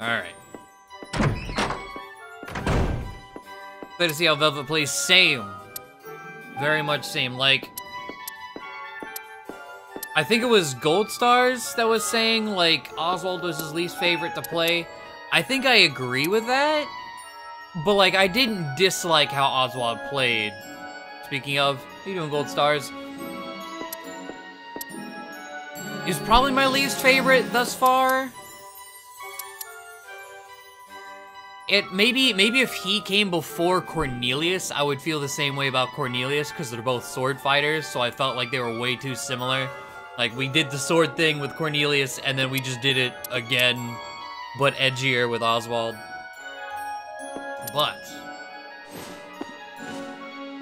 Alright. Glad to see how Velvet plays. Same. Very much same. Like, I think it was Gold Stars that was saying, like, Oswald was his least favorite to play. I think I agree with that. But, like, I didn't dislike how Oswald played. Speaking of, how you doing, Gold Stars? He's probably my least favorite thus far. Maybe if he came before Cornelius, I would feel the same way about Cornelius, because they're both sword fighters, so I felt like they were way too similar. Like, we did the sword thing with Cornelius, and then we just did it again, but edgier with Oswald. But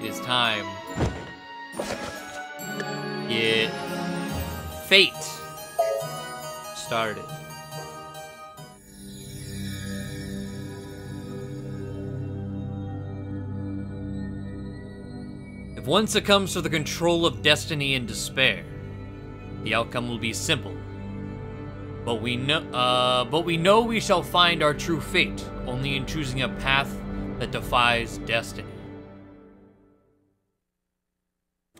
it is time to get Fate started. If one succumbs to the control of destiny and despair, the outcome will be simple. But we know we shall find our true fate only in choosing a path that defies destiny.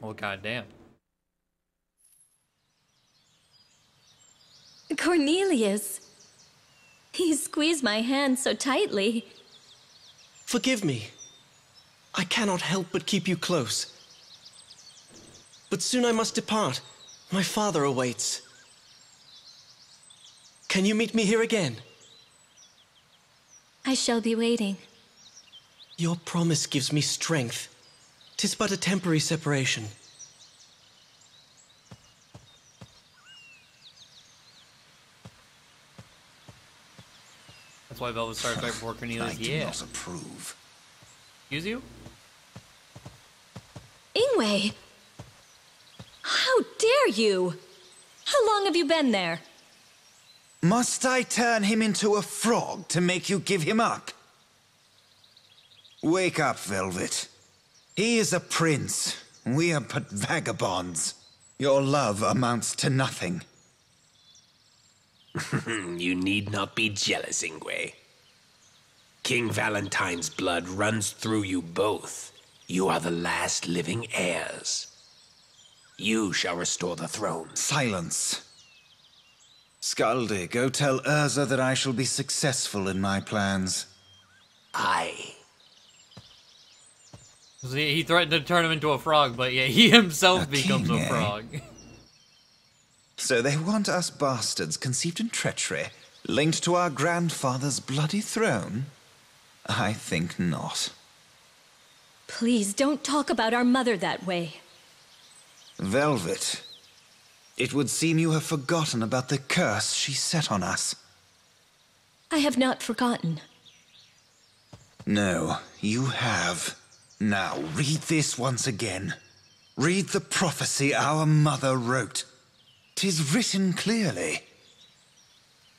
Oh, goddamn. Cornelius. He squeezed my hand so tightly. Forgive me. I cannot help but keep you close. But soon I must depart. My father awaits. Can you meet me here again? I shall be waiting. Your promise gives me strength. 'Tis but a temporary separation. That's why Velvet started right before Cornelius. I do not approve. Excuse you? Ingwe! How dare you? How long have you been there? Must I turn him into a frog to make you give him up? Wake up, Velvet. He is a prince. We are but vagabonds. Your love amounts to nothing. You need not be jealous, Ingwe. King Valentine's blood runs through you both. You are the last living heirs. You shall restore the throne. Silence. Scaldi, go tell Urza that I shall be successful in my plans. Aye. He threatened to turn him into a frog, but yeah, he himself becomes a frog. So they want us bastards conceived in treachery, linked to our grandfather's bloody throne? I think not. Please don't talk about our mother that way. Velvet, it would seem you have forgotten about the curse she set on us. I have not forgotten. No, you have. Now, read this once again. Read the prophecy our mother wrote. 'Tis written clearly.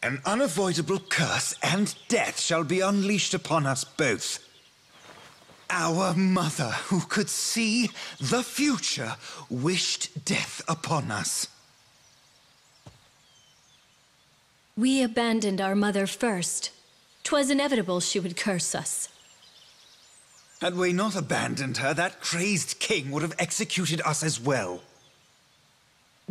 An unavoidable curse and death shall be unleashed upon us both. Our mother, who could see the future, wished death upon us. We abandoned our mother first. 'Twas inevitable she would curse us. Had we not abandoned her, that crazed king would have executed us as well.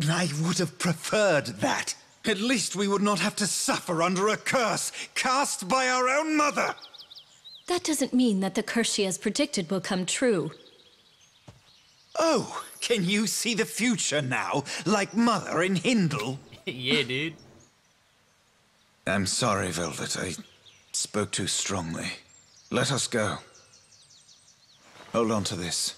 I would have preferred that. At least we would not have to suffer under a curse cast by our own mother. That doesn't mean that the curse she has predicted will come true. Oh, can you see the future now, like Mother in Hindle? Yeah, dude. I'm sorry, Velvet. I spoke too strongly. Let us go. Hold on to this.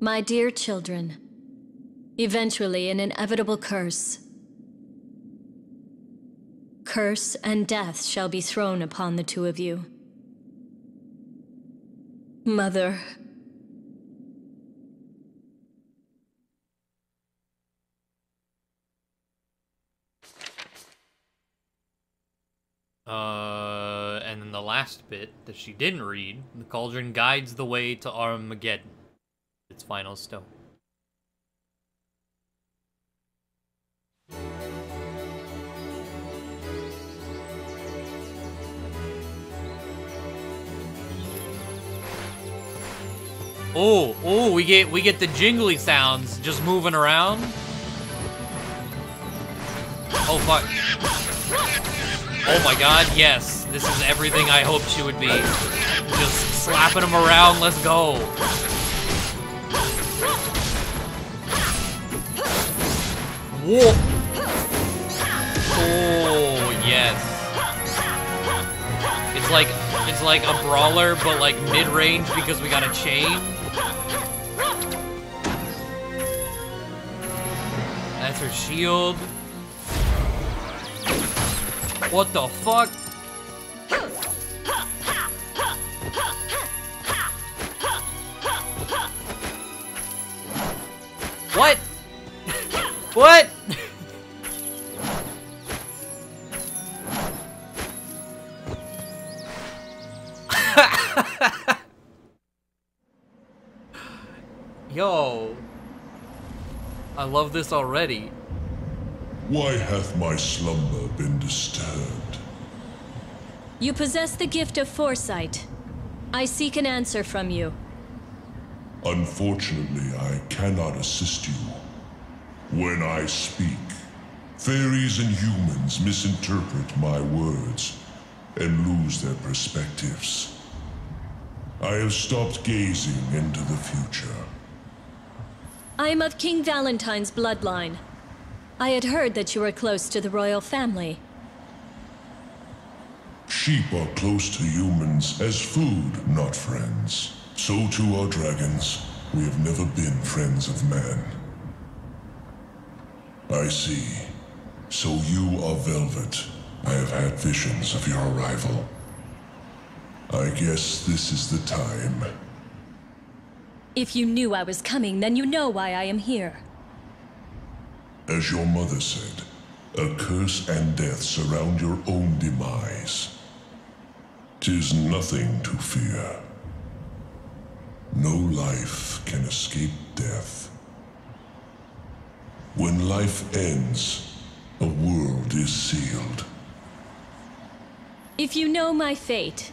My dear children, eventually an inevitable curse. Curse and death shall be thrown upon the two of you. Mother. And then the last bit that she didn't read. The cauldron guides the way to Armageddon, its final stone. Oh, we get the jingly sounds just moving around. Oh fuck. Oh my god, yes. This is everything I hoped she would be. Just slapping them around, let's go. Whoa. Oh, yes. It's like a brawler, but like mid-range because we got a chain. That's her shield. What the fuck? What? What? Yo. I love this already. Why hath my slumber been disturbed? You possess the gift of foresight. I seek an answer from you. Unfortunately, I cannot assist you. When I speak, fairies and humans misinterpret my words and lose their perspectives. I have stopped gazing into the future. I am of King Valentine's bloodline. I had heard that you were close to the royal family. Sheep are close to humans as food, not friends. So too are dragons. We have never been friends of man. I see. So you are Velvet. I have had visions of your arrival. I guess this is the time. If you knew I was coming, then you know why I am here. As your mother said, a curse and death surround your own demise. 'Tis nothing to fear. No life can escape death. When life ends, a world is sealed. If you know my fate,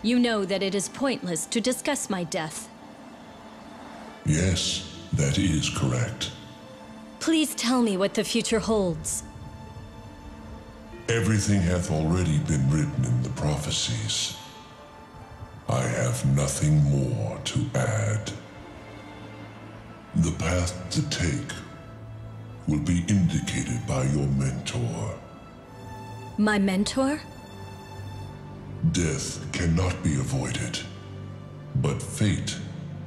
you know that it is pointless to discuss my death. Yes, that is correct. Please tell me what the future holds. Everything hath already been written in the prophecies. I have nothing more to add. The path to take will be indicated by your mentor. My mentor? Death cannot be avoided, but fate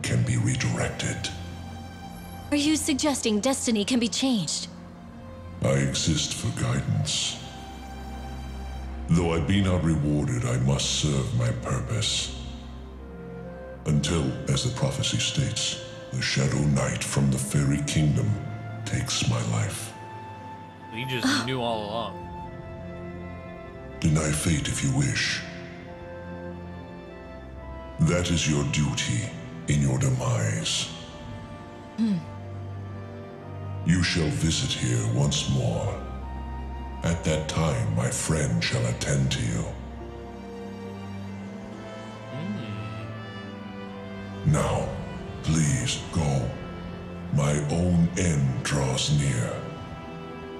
can be redirected. Are you suggesting destiny can be changed? I exist for guidance. Though I be not rewarded, I must serve my purpose. Until, as the prophecy states, the Shadow Knight from the Fairy Kingdom takes my life. You just knew all along. Deny fate if you wish. That is your duty in your demise. You shall visit here once more. At that time, my friend shall attend to you. Now, please go. My own end draws near.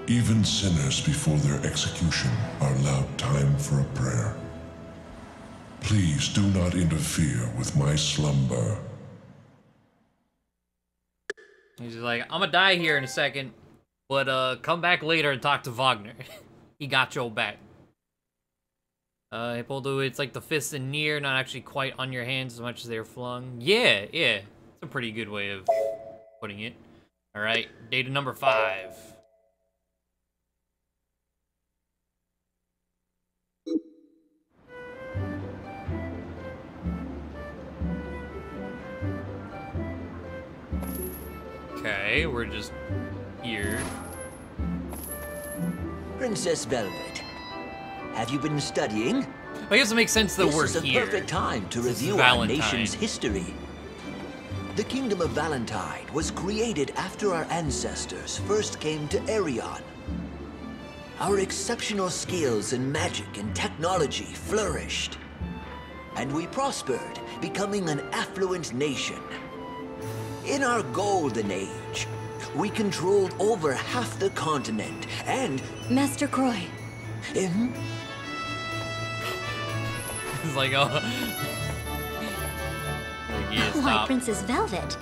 Even sinners before their execution are allowed time for a prayer. Please do not interfere with my slumber. He's like, I'm gonna die here in a second, but come back later and talk to Wagner. He got your back. Hey, poledoo, it's like the fists in near, not actually quite on your hands as much as they're flung. Yeah. It's a pretty good way of putting it. Alright, data number 5. Okay, we're just here. Princess Velvet, have you been studying? I guess it makes sense that we're This is a here. perfect time to review our Valentine. nation's history. The Kingdom of Valentine was created after our ancestors first came to Erion. Our exceptional skills in magic and technology flourished. And we prospered, becoming an affluent nation. In our golden age, we controlled over half the continent and... Master Croy. Mhm. It's like, oh. Like, yeah, Why, stop. Princess Velvet,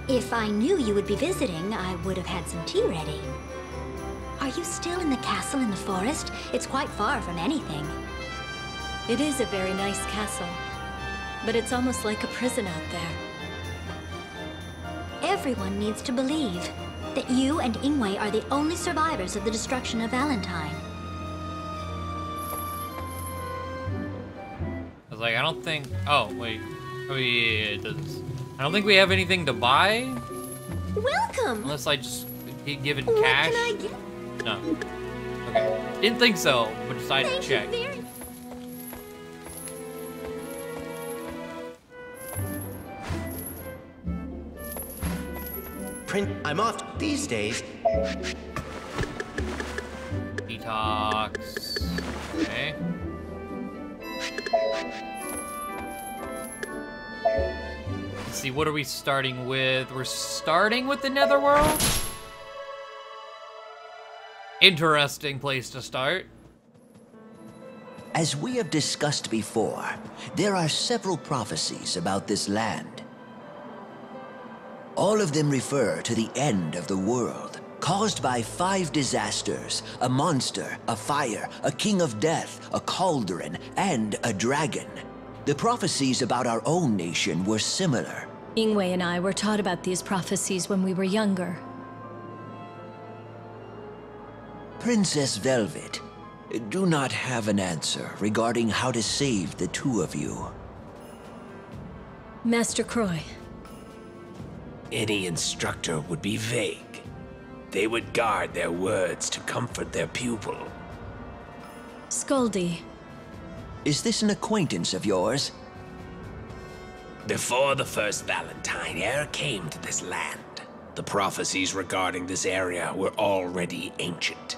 if I knew you would be visiting, I would have had some tea ready. Are you still in the castle in the forest? It's quite far from anything. It is a very nice castle, but it's almost like a prison out there. Everyone needs to believe that you and Ingwe are the only survivors of the destruction of Valentine. I was like, I don't think. Oh wait, oh yeah, it does. I don't think we have anything to buy Welcome! unless I just get given What cash. can I get? No. Okay. Didn't think so, but decided to Thank check. you very I'm off these days. Detox. Okay. Let's see, what are we starting with? We're starting with the Netherworld? Interesting place to start. As we have discussed before, there are several prophecies about this land. All of them refer to the end of the world, caused by 5 disasters: a monster, a fire, a king of death, a cauldron, and a dragon. The prophecies about our own nation were similar. Ingwe and I were taught about these prophecies when we were younger. Princess Velvet, do not have an answer regarding how to save the two of you. Master Croy. Any instructor would be vague. They would guard their words to comfort their pupil. Scoldy. Is this an acquaintance of yours? Before the first Valentine ever came to this land, the prophecies regarding this area were already ancient.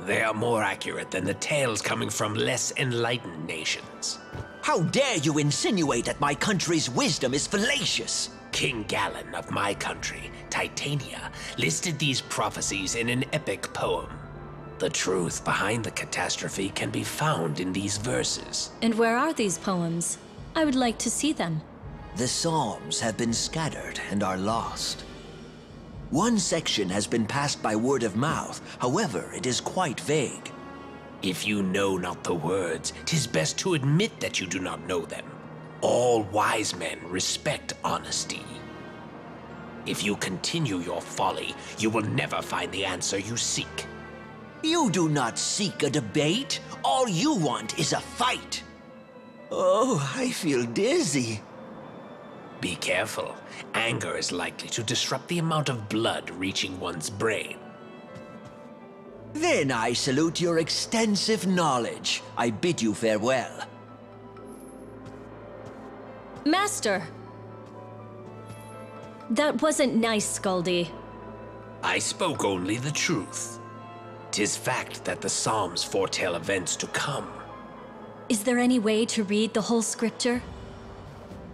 They are more accurate than the tales coming from less enlightened nations. How dare you insinuate that my country's wisdom is fallacious? King Galen of my country, Titania, listed these prophecies in an epic poem. The truth behind the catastrophe can be found in these verses. And where are these poems? I would like to see them. The Psalms have been scattered and are lost. One section has been passed by word of mouth, however, it is quite vague. If you know not the words, 'tis best to admit that you do not know them. All wise men respect honesty. If you continue your folly, you will never find the answer you seek. You do not seek a debate. All you want is a fight. Oh, I feel dizzy. Be careful. Anger is likely to disrupt the amount of blood reaching one's brain. Then I salute your extensive knowledge. I bid you farewell. Master! That wasn't nice, Scoldy. I spoke only the truth. 'Tis fact that the Psalms foretell events to come. Is there any way to read the whole scripture?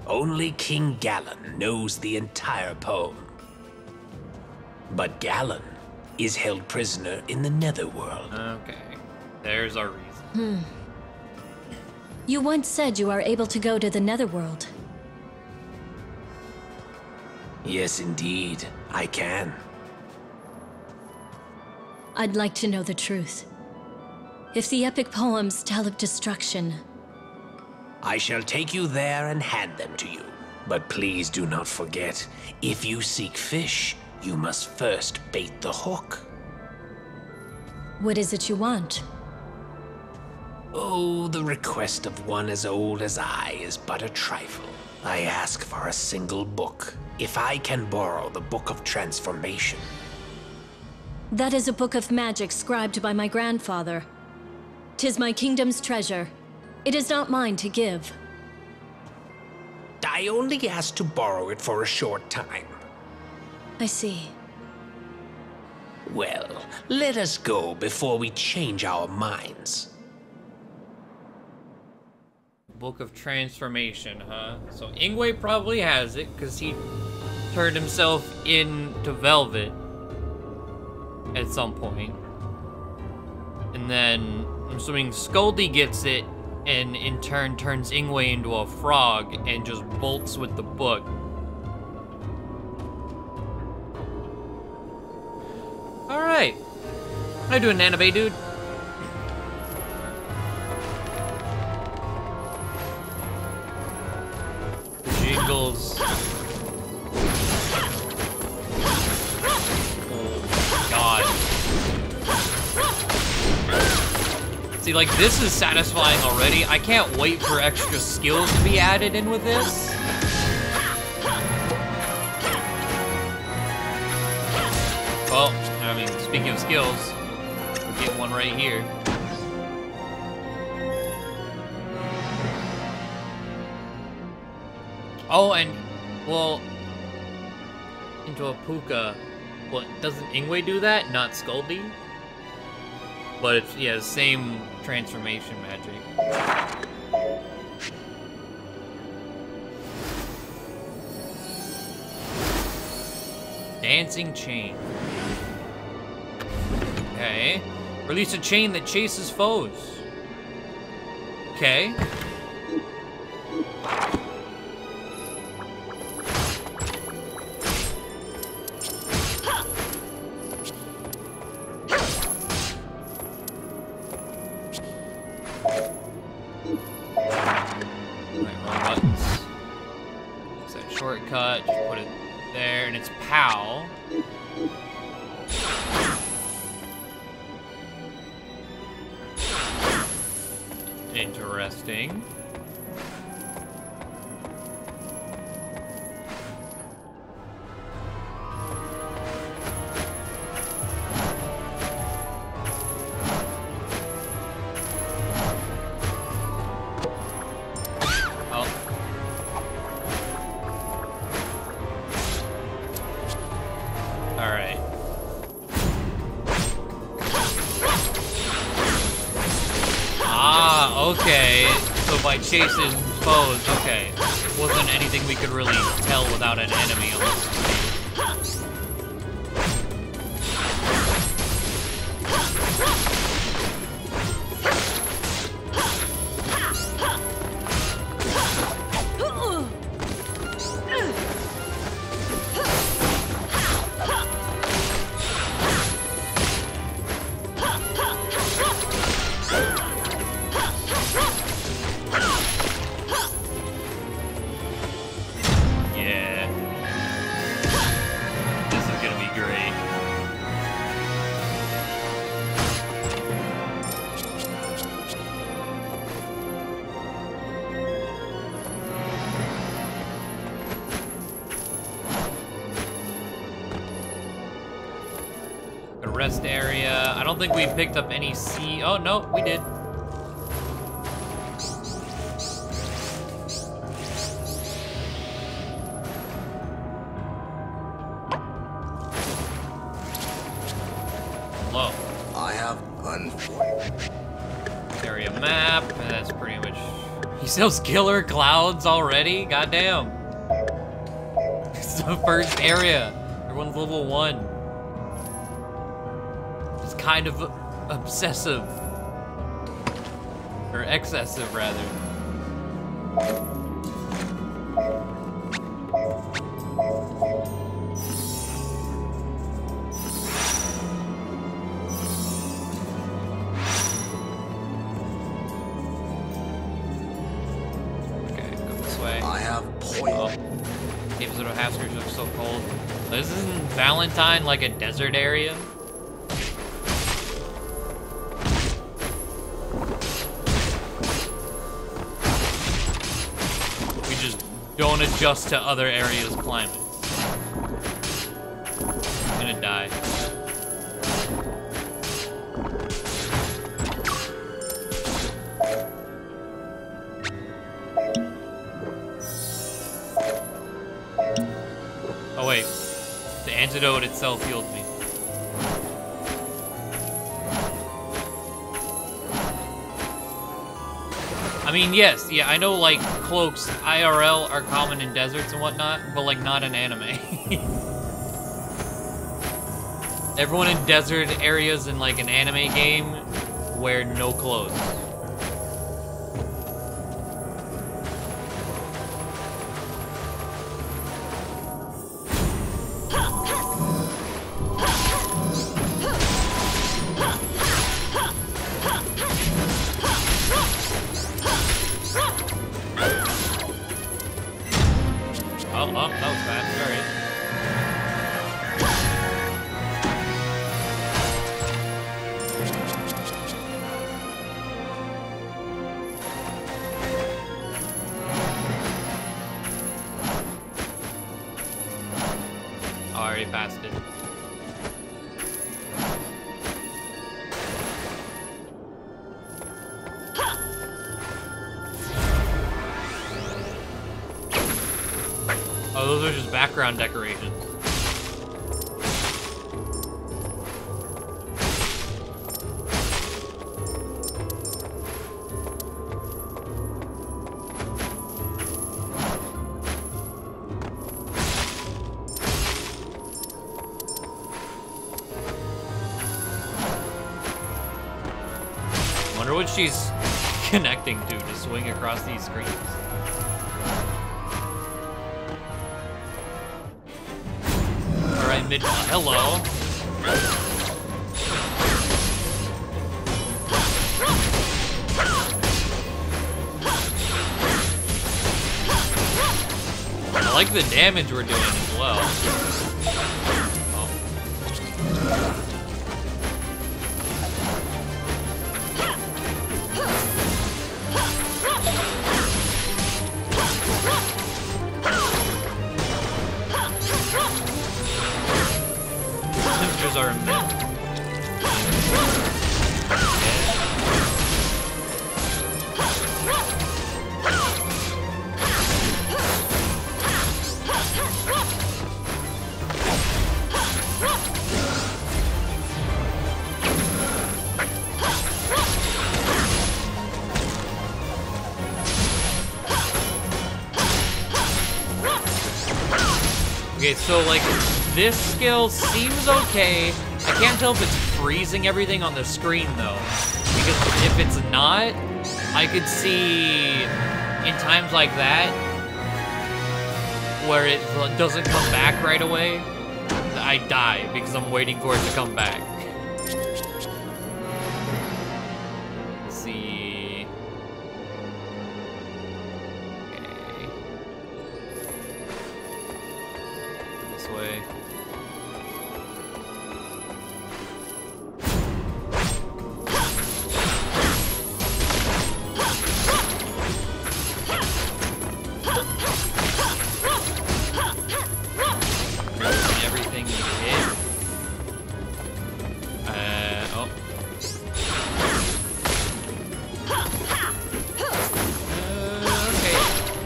Only King Galen knows the entire poem. But Galen is held prisoner in the Netherworld. Okay. There's our reason. You once said you are able to go to the Netherworld. Yes, indeed, I can. I'd like to know the truth. If the epic poems tell of destruction, I shall take you there and hand them to you. But please do not forget, if you seek fish, you must first bait the hook. what is it you want? Oh, the request of one as old as I is but a trifle. I ask for a single book. If I can borrow the Book of Transformation. That is a book of magic scribed by my grandfather. 'Tis my kingdom's treasure. It is not mine to give. I only asked to borrow it for a short time. I see. Well, let us go before we change our minds. Book of Transformation, huh? So Ingwe probably has it, because he turned himself into Velvet at some point. And then, I'm assuming Skuldy gets it, and in turn turns Ingwe into a frog, and just bolts with the book. Alright. How you doing, Nanabe, dude? Jingles. Oh, God. See, like, this is satisfying already. I can't wait for extra skills to be added in with this. Well, I mean, speaking of skills, we'll get one right here. Oh, and, well, into a puka. Well, doesn't Ingwe do that? Not Skuldy? But it's, yeah, same transformation magic. Dancing chain. Okay. Release a chain that chases foes. Okay. Shortcut, just put it there, and it's POW. Interesting. Okay, so by chasing foes, okay. Wasn't anything we could really tell without an enemy on this. Rest area. I don't think we picked up any sea. Oh, no, we did. Hello. I have one. Area map. That's pretty much. He sells killer clouds already? Goddamn. It's the first area. Everyone's level 1. Kind of obsessive, or excessive rather. Okay, go this way. I have point. Oh, caves of Haskers look so cold. This isn't Valentine like a desert area. Don't adjust to other areas' climate. I'm gonna die. antidote itself healed me. I mean, yes, yeah, I know, like, cloaks IRL are common in deserts and whatnot, but, like, not in anime. Everyone in desert areas in, like, an anime game wear no clothes. Background decorations. Wonder what she's connecting to swing across these screens. Hello. I like the damage we're doing as well. Oh. Are okay, so like this skill seems okay. I can't tell if it's freezing everything on the screen though, because if it's not, I could see in times like that where it doesn't come back right away, I die because I'm waiting for it to come back. Let's see. Okay. This way.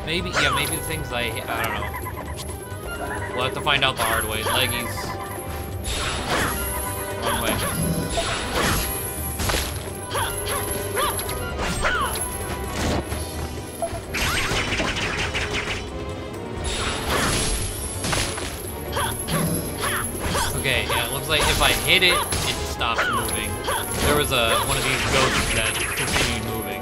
Maybe the things I don't know. We'll have to find out the hard way. Leggies. One way. Okay, yeah, it looks like if I hit it, it stops moving. There was one of these ghosts that continued moving.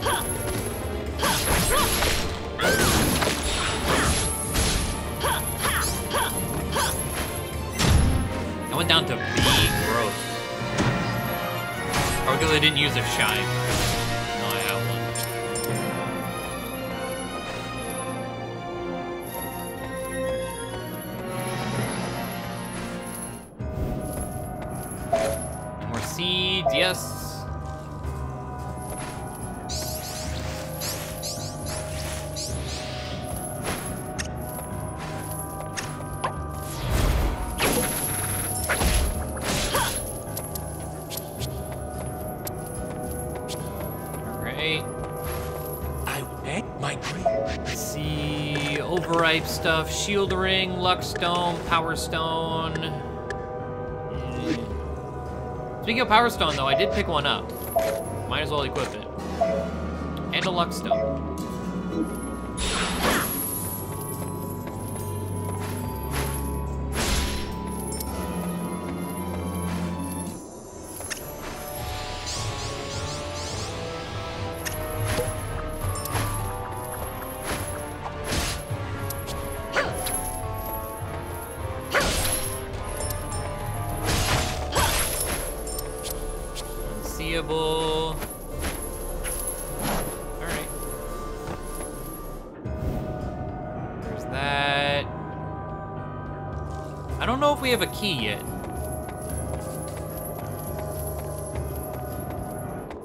I went down to B, gross. Or because I didn't use a shine. No, I have one. More seeds, yes. Stuff, shield ring, luck stone, power stone. Speaking of Power Stone, though, I did pick one up. Might as well equip it. And a Luck Stone. Unseeable. Alright. There's that. I don't know if we have a key yet.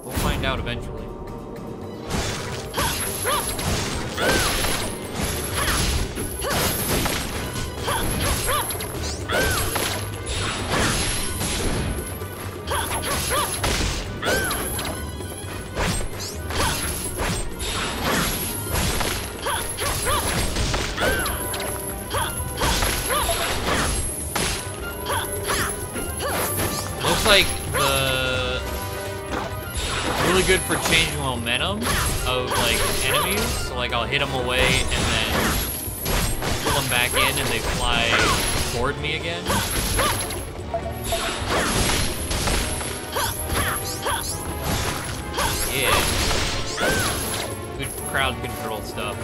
We'll find out eventually. Like the really good for changing momentum of like enemies. So like I'll hit them away and then pull them back in and they fly toward me again. Yeah. Good crowd control stuff.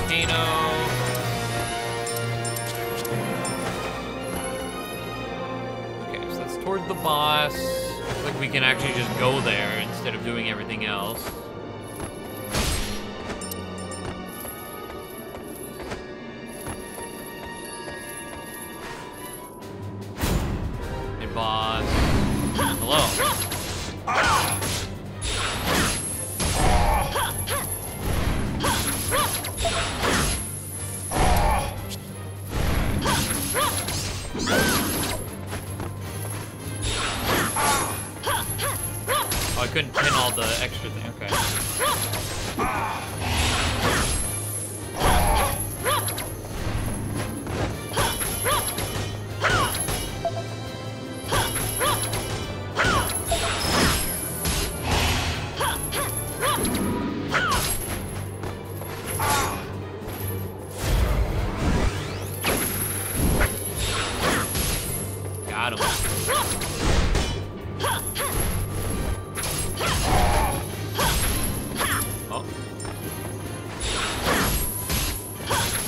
Volcano. Toward the boss. Looks like we can actually just go there instead of doing everything else. Hey, boss. Hello. Oh, I couldn't pin all the extra thing. Okay. Got him.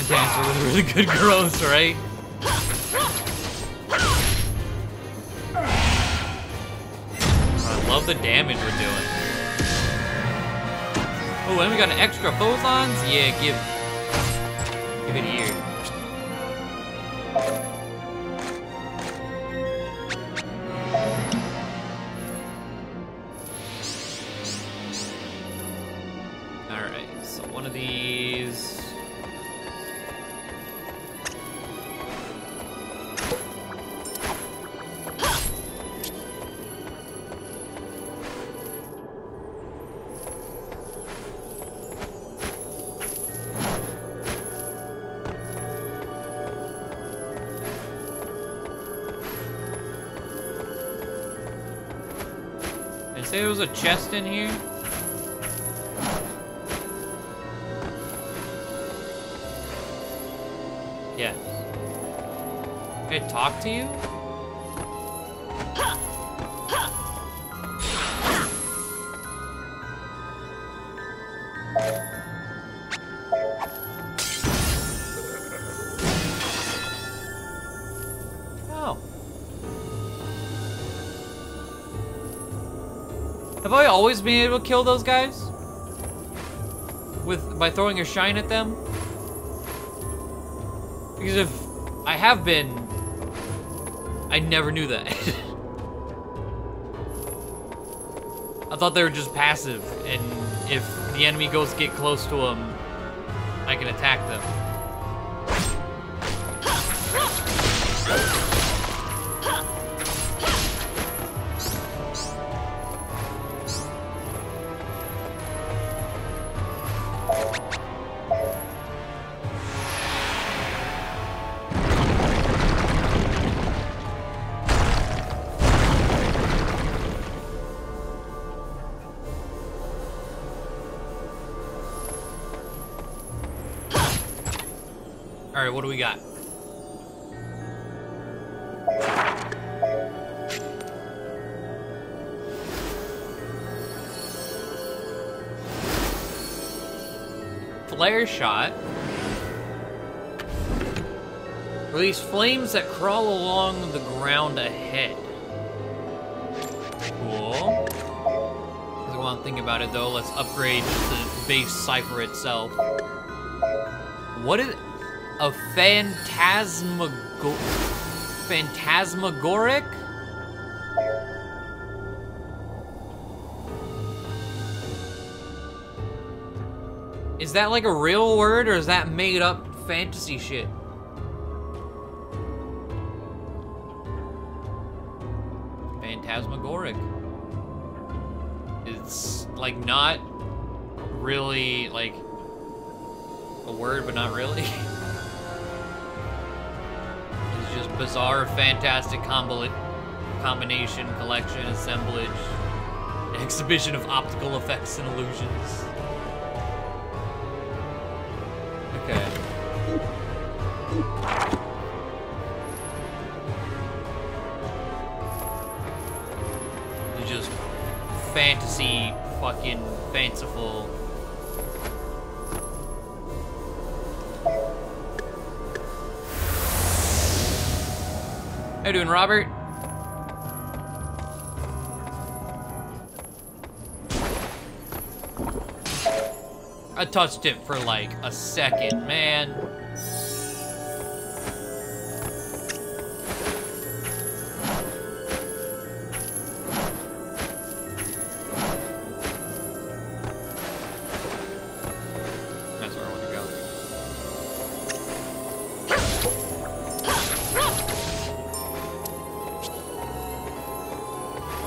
Dancer with really good growth, right? I love the damage we're doing. Oh, and we got an extra phosons? Yeah, give it here. Alright, so one of these. Say there was a chest in here? Yes. Can I talk to you? Have I always been able to kill those guys? By throwing a shine at them? Because if I have been, I never knew that. I thought they were just passive, and if the enemy ghosts get close to them, I can attack them. Alright, what do we got? Flare shot. Release flames that crawl along the ground ahead. Cool. Because while I'm thinking about it though, let's upgrade the base cipher itself. What is a phantasmagoric? Is that like a real word, or is that made up fantasy shit? Phantasmagoric. It's like not really like a word, but not really. It's just bizarre, fantastic combination, collection, assemblage, exhibition of optical effects and illusions. Okay. It's just fantasy, fucking fanciful. How you doing, Robert? I touched it for like a second, man. That's where I want to go.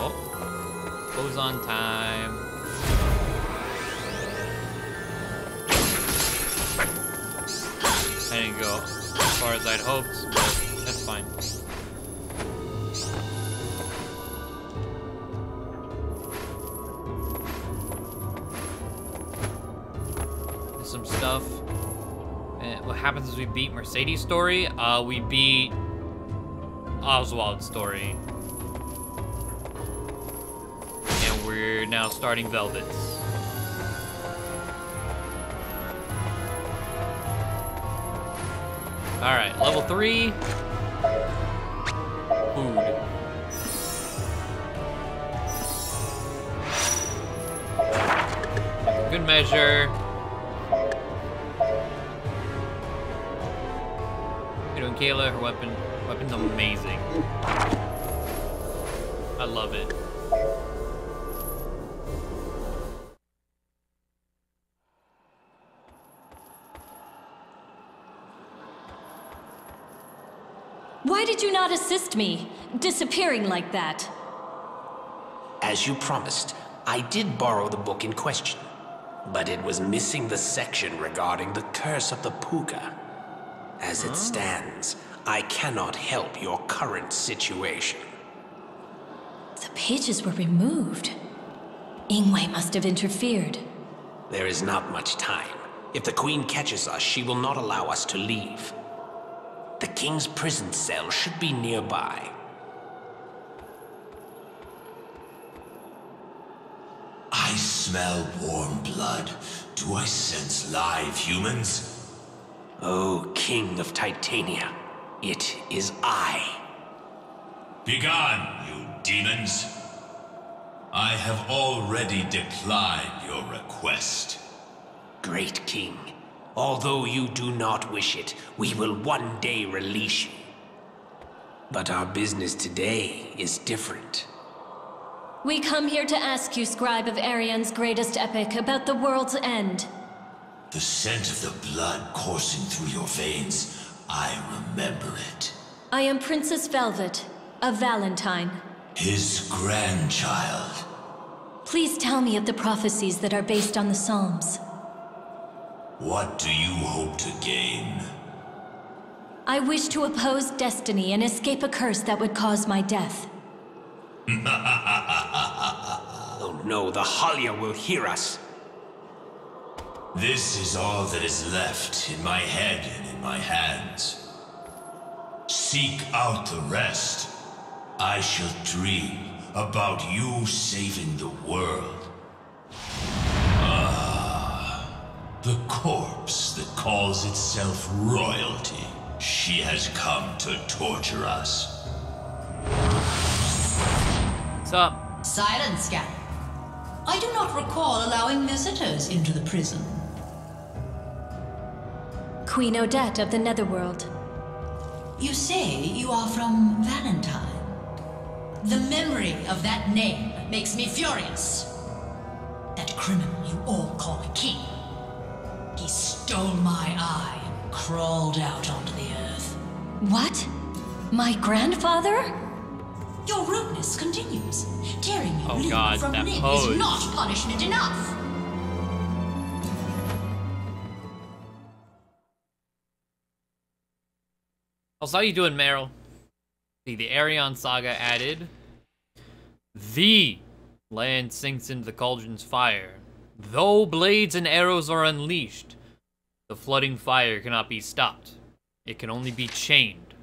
Oh, goes on time. I didn't go as far as I'd hoped, but that's fine. There's some stuff. And what happens is we beat Mercedes' story. We beat Oswald's story. And we're now starting Velvet's. All right, level 3. Food. Good measure. How you doing, Kayla? Her weapon's amazing. I love it. Why did you not assist me, disappearing like that? As you promised, I did borrow the book in question, but it was missing the section regarding the curse of the Puka. As it stands, I cannot help your current situation. The pages were removed. Ingwe must have interfered. There is not much time. If the Queen catches us, she will not allow us to leave. The King's prison cell should be nearby. I smell warm blood. Do I sense live humans? Oh, King of Titania, it is I. Begone, you demons. I have already declined your request. Great King, although you do not wish it, we will one day release you. But our business today is different. We come here to ask you, scribe of Erion's greatest epic, about the world's end. The scent of the blood coursing through your veins, I remember it. I am Princess Velvet, of Valentine. His grandchild. Please tell me of the prophecies that are based on the Psalms. What do you hope to gain? I wish to oppose destiny and escape a curse that would cause my death. Oh no, the Halia will hear us. This is all that is left in my head and in my hands. Seek out the rest. I shall dream about you saving the world. Ah, the corpse that calls itself royalty. She has come to torture us. What's up? Silence, Scan. I do not recall allowing visitors into the prison. Queen Odette of the Netherworld. You say you are from Valentine. The memory of that name makes me furious. That criminal you all call a king. He stole my eye and crawled out onto the earth. What? My grandfather? Your rudeness continues. Tearing me limb God, from that limb pose. is not punishment enough. Also, how you doing, Meryl? See, the Erion saga added. The land sinks into the cauldron's fire. Though blades and arrows are unleashed, the flooding fire cannot be stopped. It can only be chained.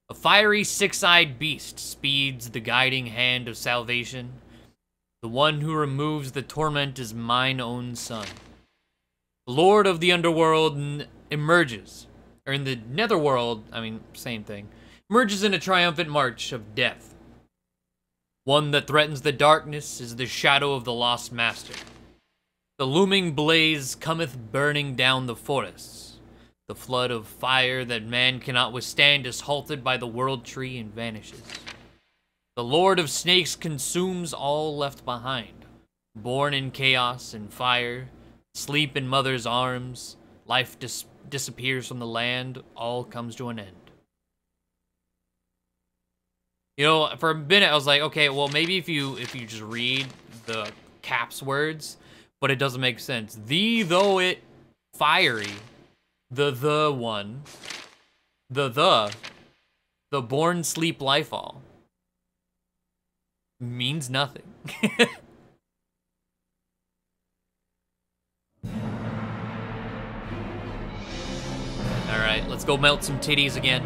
A fiery six-eyed beast speeds the guiding hand of salvation. The one who removes the torment is mine own son. The Lord of the Underworld emerges. Or in the Netherworld, I mean, same thing. Emerges in a triumphant march of death. One that threatens the darkness is the shadow of the lost master. The looming blaze cometh burning down the forests. The flood of fire that man cannot withstand is halted by the world tree and vanishes. The Lord of Snakes consumes all left behind. Born in chaos and fire, sleep in mother's arms, life disappears from the land, all comes to an end. You know, for a minute I was like, okay, well maybe if you just read the caps words, but it doesn't make sense. Though it fiery, the one, the born sleep life all means nothing. Alright, let's go melt some titties again.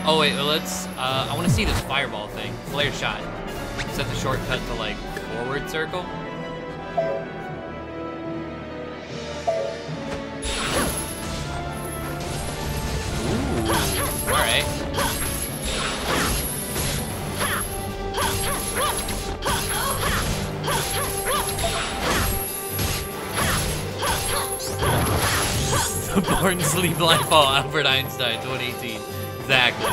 Oh wait, let's, I want to see this fireball thing. Flare shot. Set the shortcut to like, forward circle. Ooh, alright. The Born Sleep Life All, Albert Einstein, 2018. Exactly.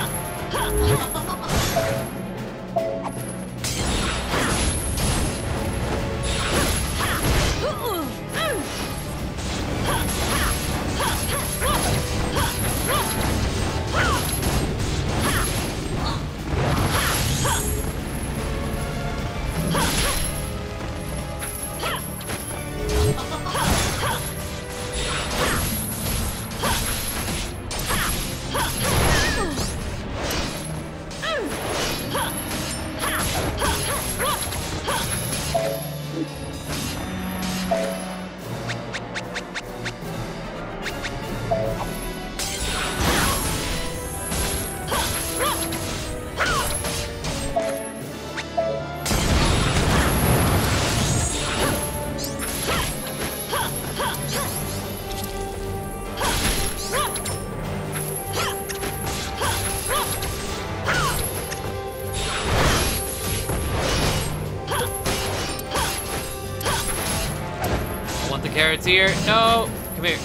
Carrots here. No! Come here.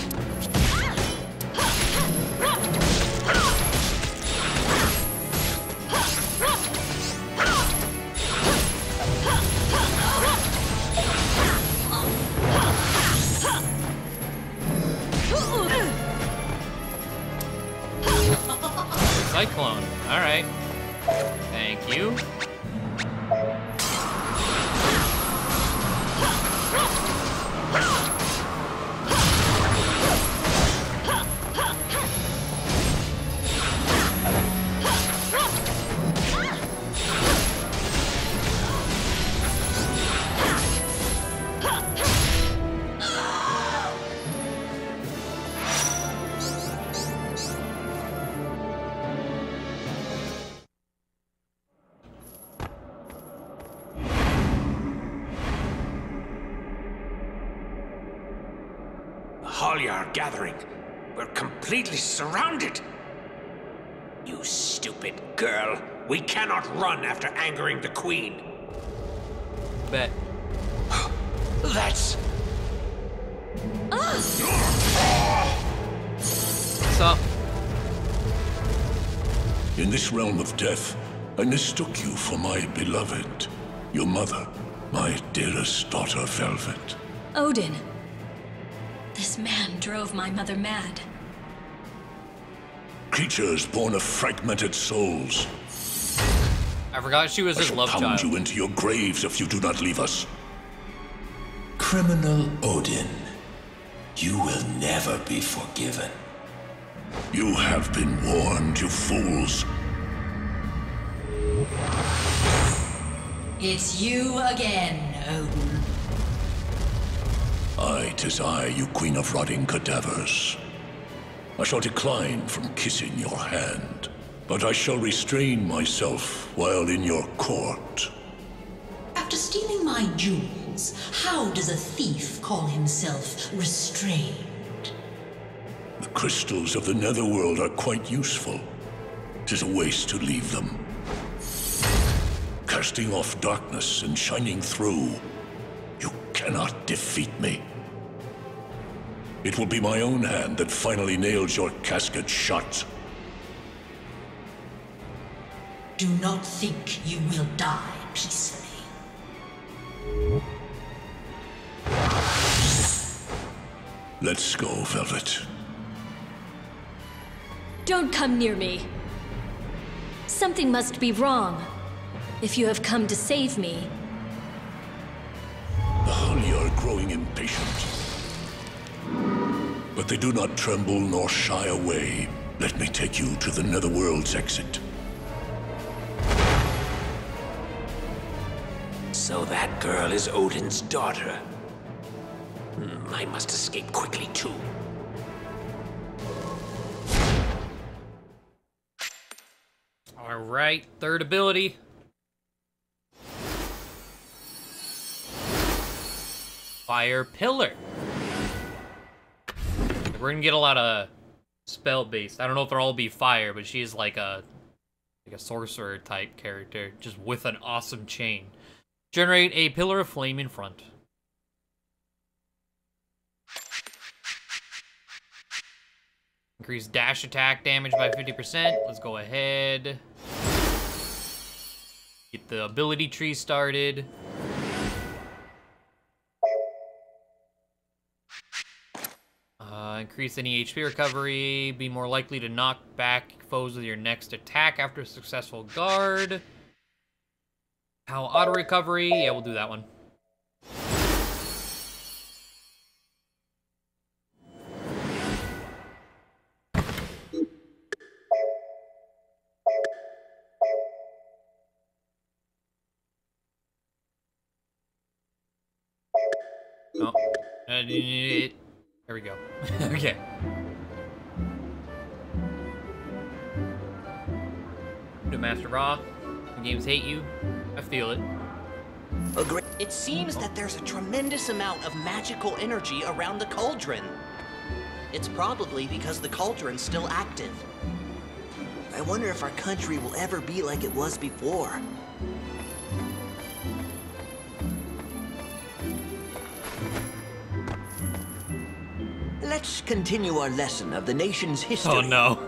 Cyclone. Alright. Thank you. Thalia are gathering. We're completely surrounded. You stupid girl. We cannot run after angering the queen. Bet. That's... What's up? In this realm of death, I mistook you for my beloved, your mother, my dearest daughter, Velvet. Odin. This man drove my mother mad. Creatures born of fragmented souls. I forgot she was his love pound child. you into your graves if you do not leave us. Criminal Odin, you will never be forgiven. You have been warned, you fools. It's you again, Odin. Aye, 'tis I, you queen of rotting cadavers. I shall decline from kissing your hand, but I shall restrain myself while in your court. After stealing my jewels, how does a thief call himself restrained? The crystals of the netherworld are quite useful. 'Tis a waste to leave them. Casting off darkness and shining through, you cannot defeat me. It will be my own hand that finally nails your casket shut. Do not think you will die peacefully. Let's go, Velvet. Don't come near me. Something must be wrong. If you have come to save me. The Hully are growing impatient. But they do not tremble nor shy away. Let me take you to the Netherworld's exit. So that girl is Odin's daughter. I must escape quickly, too. Alright, third ability. Fire Pillar. We're gonna get a lot of spell-based. I don't know if they'll all be fire, but she's like a sorcerer type character, just with an awesome chain. Generate a pillar of flame in front. Increase dash attack damage by 50%. Let's go ahead. Get the ability tree started. Increase any HP recovery. Be more likely to knock back foes with your next attack after a successful guard. How auto recovery? Yeah, we'll do that one. Oh, there we go. Okay. The Master Raw. The games hate you. I feel it. It seems that there's a tremendous amount of magical energy around the cauldron. It's probably because the cauldron's still active. I wonder if our country will ever be like it was before. Let's continue our lesson of the nation's history. Oh no.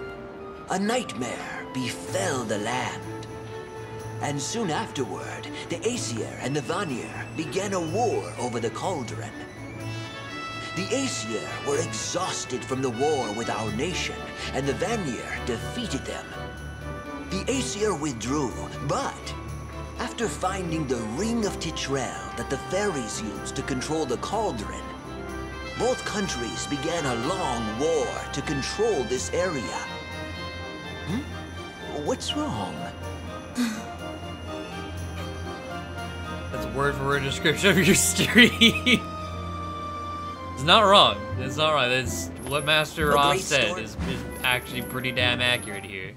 A nightmare befell the land. And soon afterward, the Aesir and the Vanir began a war over the cauldron. The Aesir were exhausted from the war with our nation, and the Vanir defeated them. The Aesir withdrew, but after finding the Ring of Titrel that the fairies used to control the cauldron, both countries began a long war to control this area. What's wrong? That's a word-for-word description of your stream. It's not wrong. It's not wrong. That's what Master Ross said is actually pretty damn accurate here.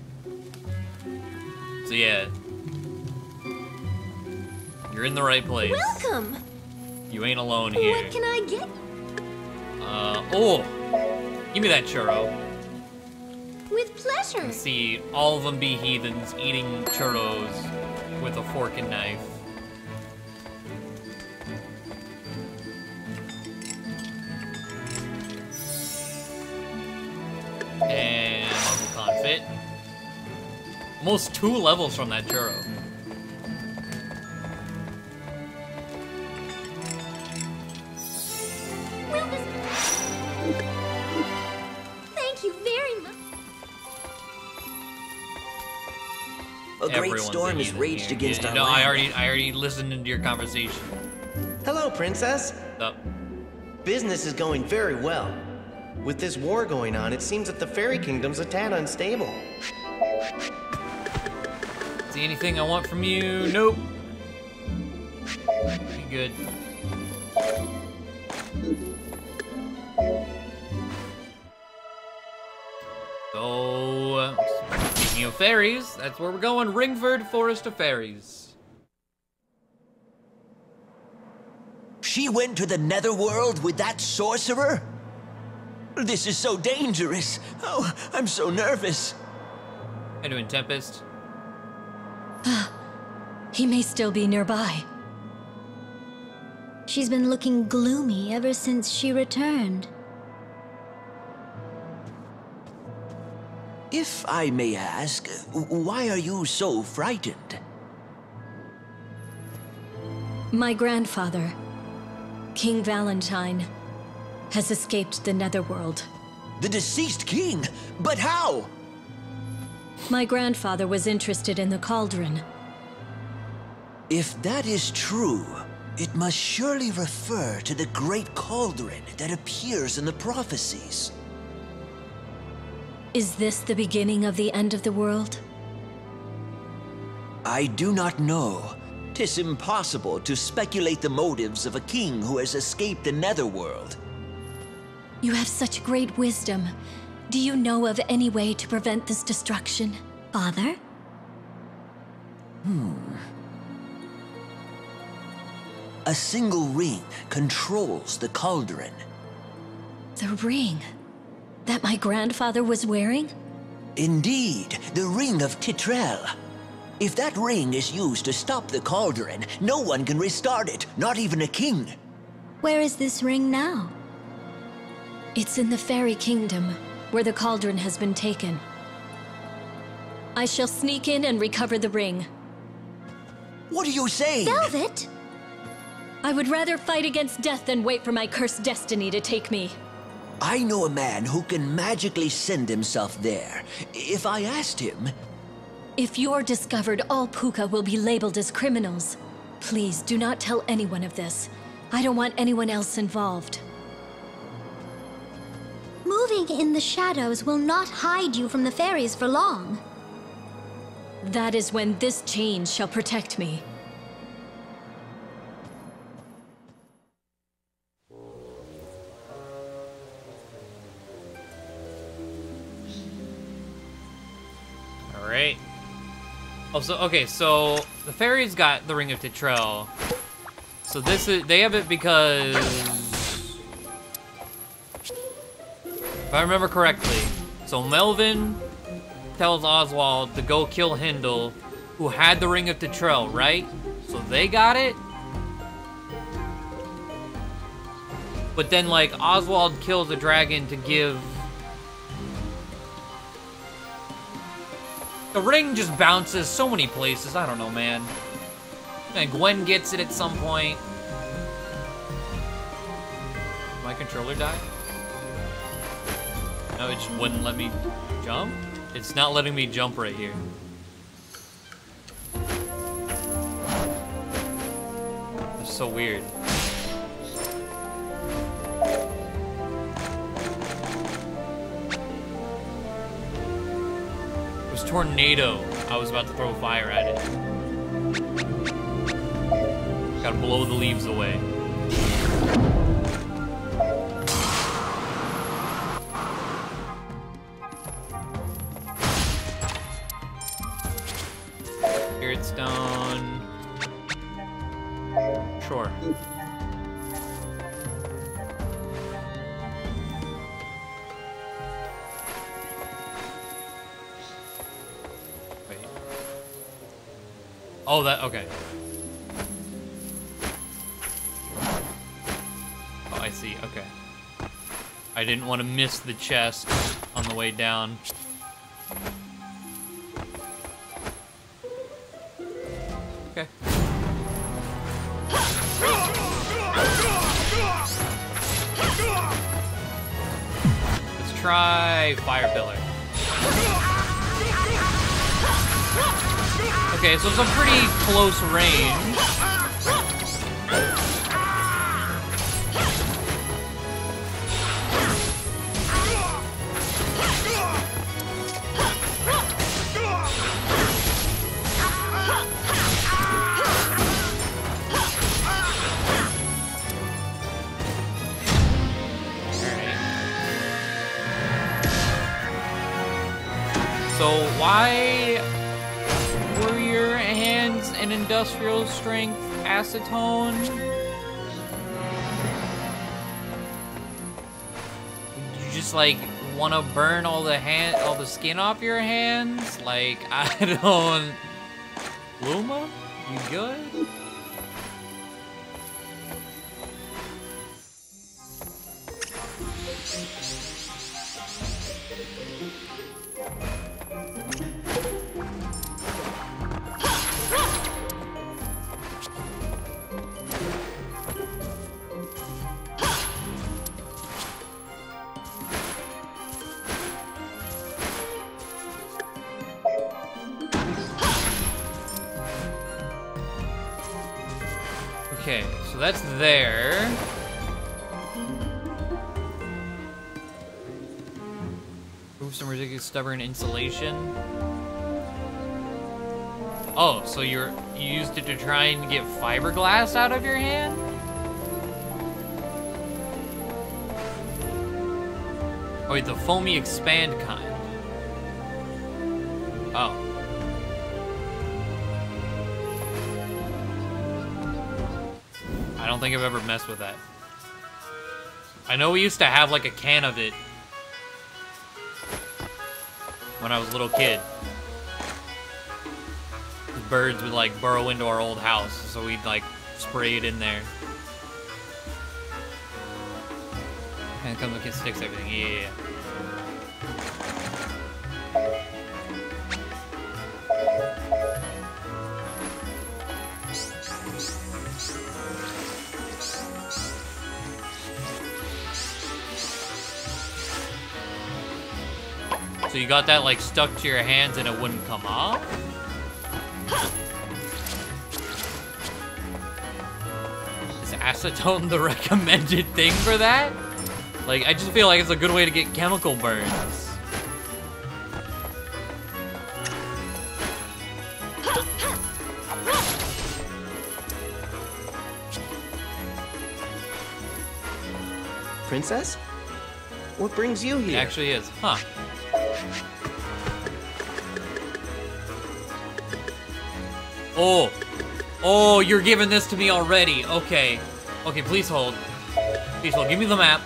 So yeah. You're in the right place. Welcome! You ain't alone here. What can I get? Oh! Give me that churro. With pleasure. And see all of them be heathens eating churros with a fork and knife. And can't fit. Almost 2 levels from that churro. Thank you very much. A great storm has raged against our No, land. I already listened into your conversation. Hello, Princess. What's up? Business is going very well. With this war going on, it seems that the Fairy Kingdom's a tad unstable. See anything I want from you? Nope. Be good. So, speaking of fairies, that's where we're going. Ringford, Forest of Fairies. She went to the netherworld with that sorcerer? This is so dangerous. Oh, I'm so nervous. How you doing, Tempest? He may still be nearby. She's been looking gloomy ever since she returned. If I may ask, why are you so frightened? My grandfather, King Valentine, has escaped the netherworld. The deceased king? But how? My grandfather was interested in the cauldron. If that is true, it must surely refer to the great cauldron that appears in the prophecies. Is this the beginning of the end of the world? I do not know. 'Tis impossible to speculate the motives of a king who has escaped the netherworld. You have such great wisdom. Do you know of any way to prevent this destruction? Father? A single ring controls the cauldron. The ring that my grandfather was wearing? Indeed, the Ring of Titrel. If that ring is used to stop the cauldron, no one can restart it, not even a king. Where is this ring now? It's in the Fairy Kingdom, where the cauldron has been taken. I shall sneak in and recover the ring. What are you saying? Velvet? I would rather fight against death than wait for my cursed destiny to take me. I know a man who can magically send himself there. If I asked him... If you're discovered, all Puka will be labeled as criminals. Please, do not tell anyone of this. I don't want anyone else involved. Moving in the shadows will not hide you from the fairies for long. That is when this chain shall protect me. Alright. Oh, so, okay, so the fairies got the Ring of Titrel. So this is, they have it because, if I remember correctly, so Melvin tells Oswald to go kill Hindle, who had the Ring of Titrel, right? So they got it? But then, like, Oswald kills the dragon to give... The ring just bounces so many places, I don't know, man. And Gwen gets it at some point. Did my controller die? No, it just wouldn't let me jump? It's not letting me jump right here. That's so weird. It was Tornado. I was about to throw fire at it. Gotta blow the leaves away. Spirit Stone. Sure. Oh, that, okay. Oh, I see, okay. I didn't want to miss the chest on the way down. Okay. Let's try Fire Pillar. Okay, so it's a pretty close range. So why were your hands an industrial strength acetone? Did you just like want to burn all the skin off your hands? Like, I don't. Luma, you good? Okay, so that's there. Remove some ridiculous stubborn insulation. Oh, so you used it to try and get fiberglass out of your hand? Oh wait, the foamy expand kind. Oh. I don't think I've ever messed with that. I know we used to have like a can of it when I was a little kid. The birds would like burrow into our old house, so we'd like spray it in there. And it comes with sticks, everything. Yeah. So you got that like stuck to your hands and it wouldn't come off? Is acetone the recommended thing for that? Like, I just feel like it's a good way to get chemical burns. Princess? What brings you here? It actually is, huh? Oh. Oh, you're giving this to me already. Okay. Okay, please hold. Please hold. Give me the map.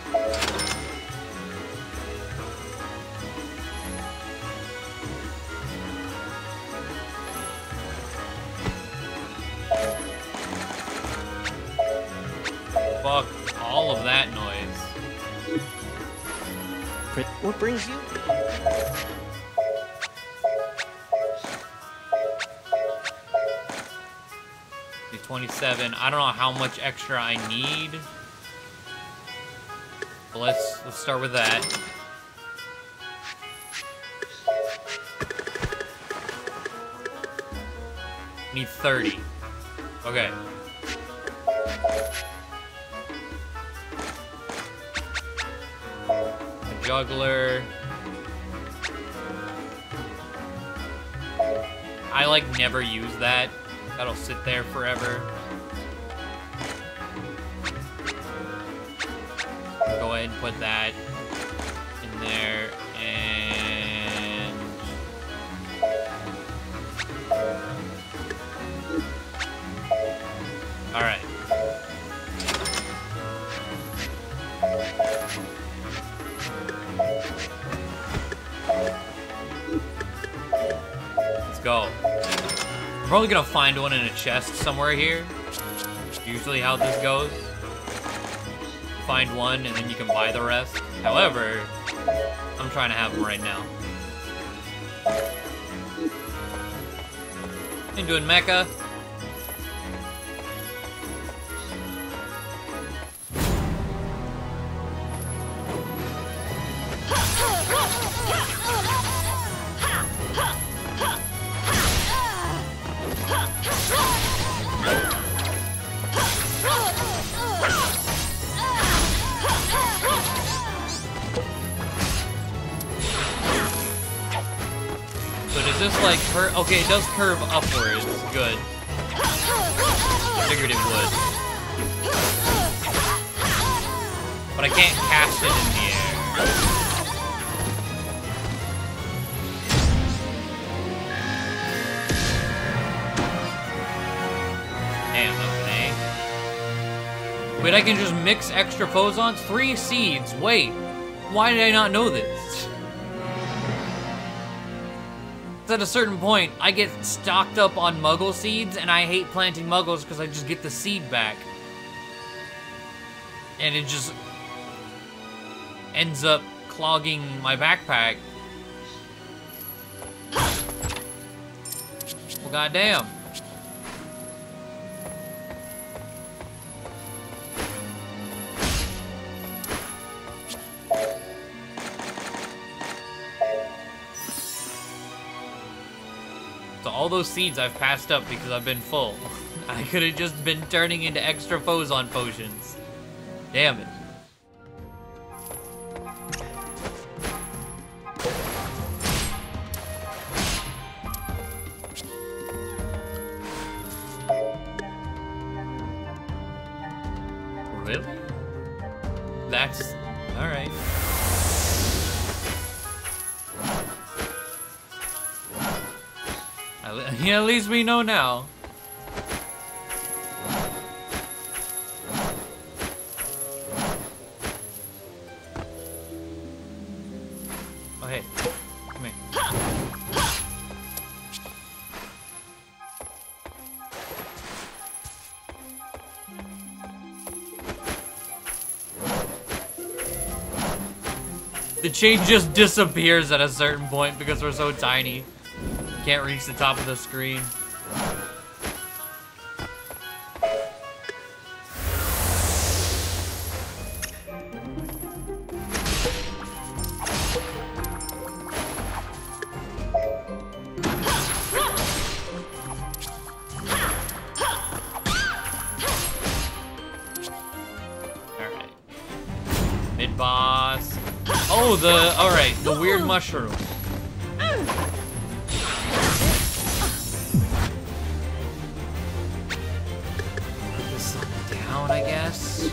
Fuck all of that noise. What brings you? 27. I don't know how much extra I need. But let's start with that. Need 30. Okay. A juggler. I like never use that. That'll sit there forever. Go ahead and put that in there, and all right. Let's go. probably gonna find one in a chest somewhere here. Usually how this goes. Find one and then you can buy the rest. However, I'm trying to have them right now. Been doing mecha. Just like okay, it does curve upwards. Good. Figured it would. But I can't cast it in the air. Damn, that was an A. Wait, I can just mix extra phosons? 3 seeds. Wait. Why did I not know this? At a certain point, I get stocked up on muggle seeds, and I hate planting muggles because I just get the seed back. And it just ends up clogging my backpack. Well, goddamn. All those seeds I've passed up because I've been full. I could have just been turning into extra Phozon potions. Damn it. Really? That's... alright. Yeah, at least we know now. Oh, hey. Come here. The chain just disappears at a certain point because we're so tiny. Can't reach the top of the screen. Alright. Mid-boss. Oh, alright, the weird mushroom. I guess.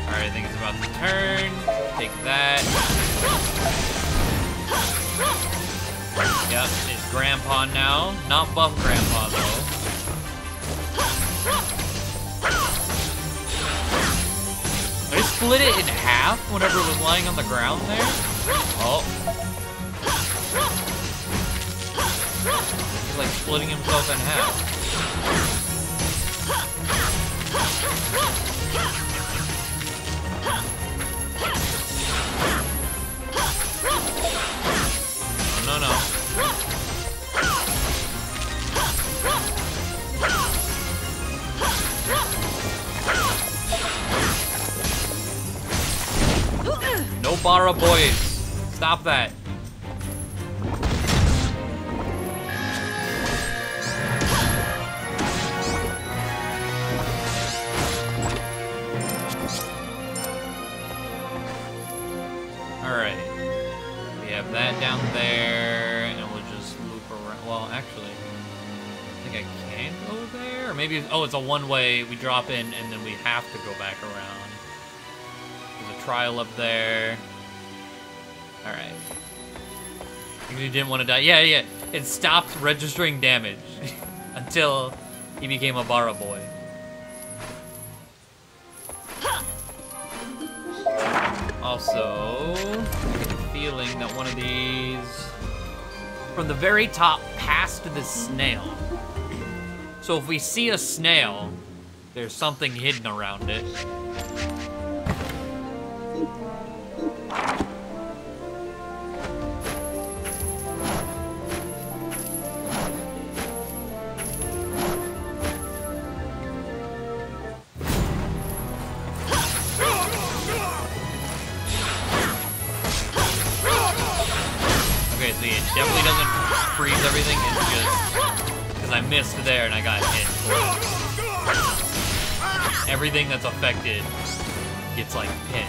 Alright, I think it's about to turn. Take that. Yep, it's Grandpa now. Not buff Grandpa, though. I split it in half whenever it was lying on the ground there. Oh. He's like splitting himself in half. Oh, no. No Bara boys. Stop that. Alright. We have that down there, and we'll just loop around. Well, actually, I think I can go there? Or maybe, oh, it's a one-way. We drop in, and then we have to go back around. There's a trial up there. Alright. You didn't want to die. Yeah, yeah. It stopped registering damage until he became a Bara boy. Also, I get the feeling that one of these... From the very top past the snail. So if we see a snail, there's something hidden around it. Okay, so it definitely doesn't freeze everything, it's just because I missed there and I got hit. Everything that's affected gets like pinned.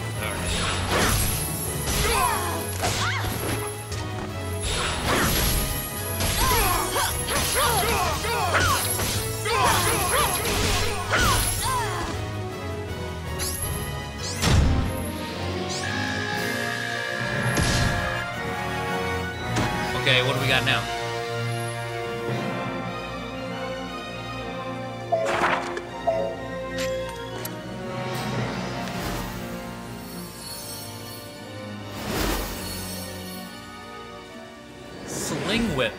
Okay, what do we got now? Sling whip.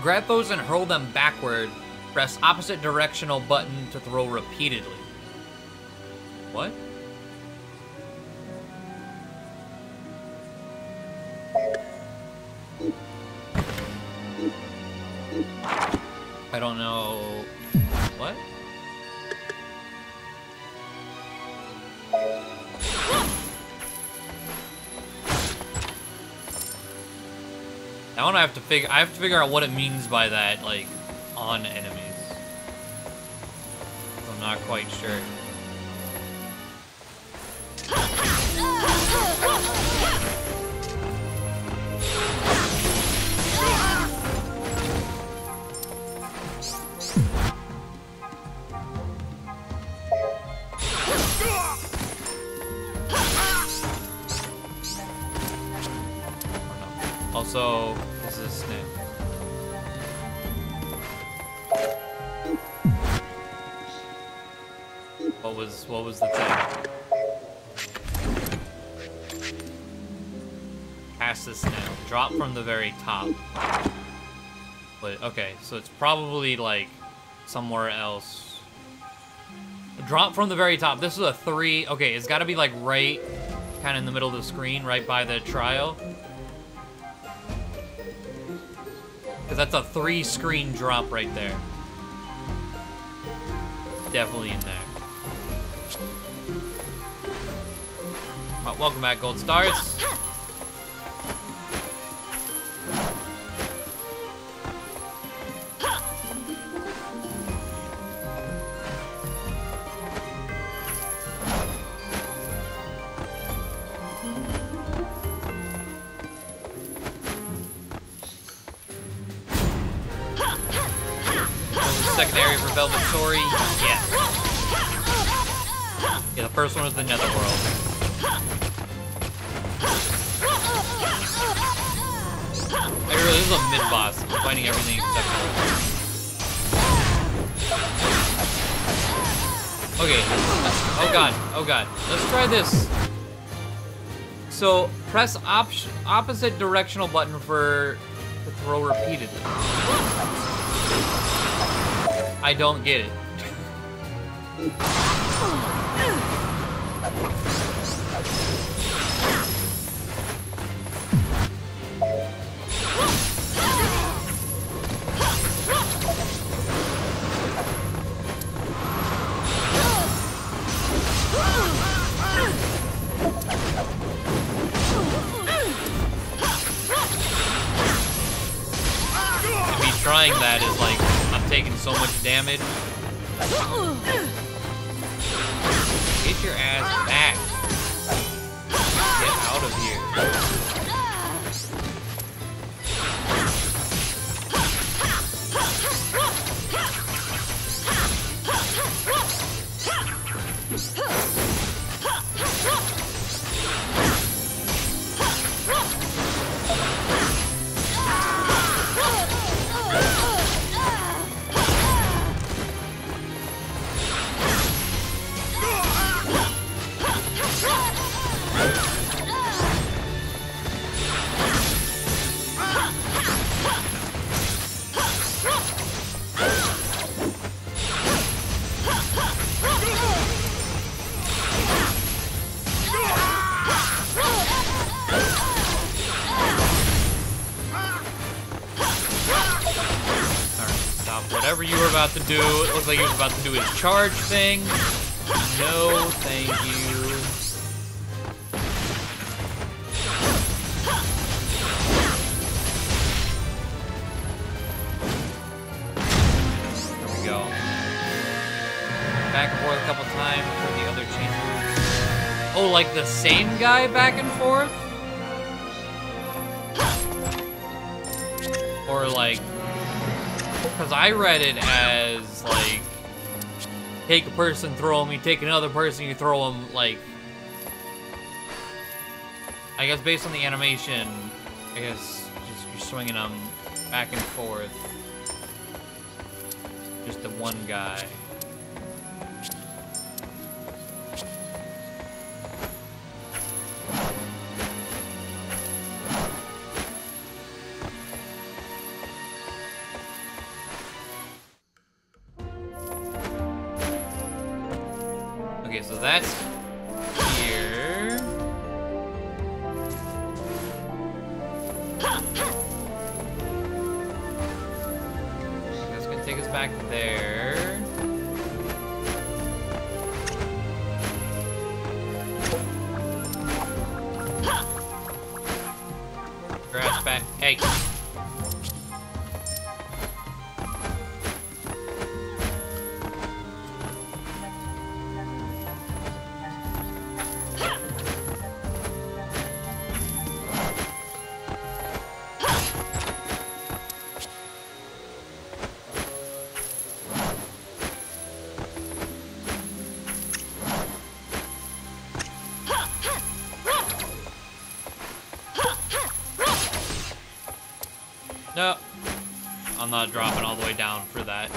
Grab those and hurl them backward. Press opposite directional button to throw repeatedly. What? I don't know. What? That one I have to figure out what it means by that, like, on enemies. I'm not quite sure. Also, this is a snail. What was the thing? Cast the snail. Drop from the very top. But okay, so it's probably like somewhere else. Drop from the very top. This is a 3. Okay, it's got to be like right, kind of in the middle of the screen, right by the trial. Because that's a 3-screen drop right there. Definitely in there. Well, welcome back, Gold Stars. Second area for Velvet Story, yes. Yeah, the first one was the Netherworld. This is a mid-boss. I'm fighting everything except for... Okay. Oh god. Let's try this. So, press opposite directional button to throw repeatedly. I don't get it. Me trying that is like, I'm taking so much damage. Get your ass back. Get out of here. you were about to do, it looks like he was about to do his charge thing. No, thank you. There we go. Back and forth a couple times for the other changes. Oh, like the same guy back and forth? Or like, because I read it as like, take a person, throw him, you take another person, you throw him, like, I guess based on the animation, I guess just you're swinging them back and forth. Just the one guy. Okay, so that's here. That's gonna take us back there. Grass back. Hey. No, I'm not dropping all the way down for that.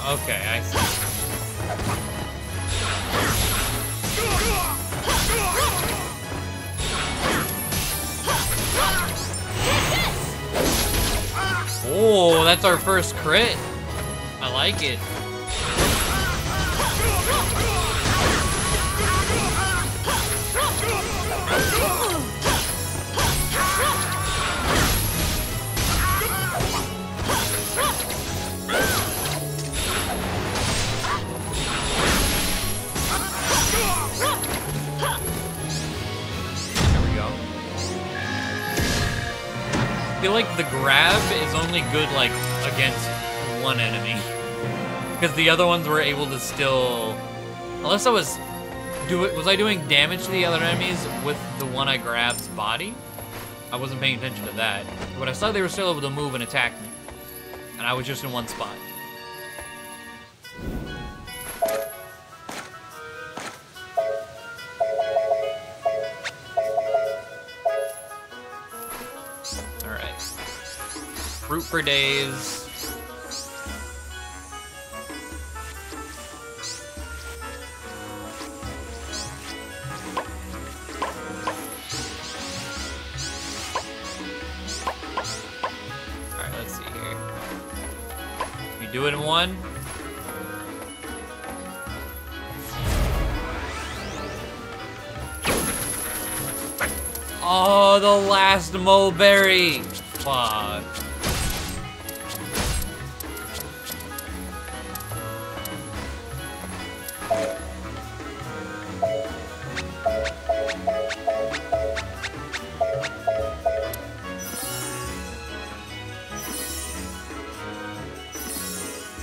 Okay, I see. Oh, that's our first crit. I like it. I feel like the grab is only good, like, against one enemy. Because the other ones were able to still... Unless I was doing damage to the other enemies with the one I grab's body? I wasn't paying attention to that. But I saw they were still able to move and attack me. And I was just in one spot. Fruit for days. Alright, let's see here. You do it in one. Oh, the last mulberry. Fuck.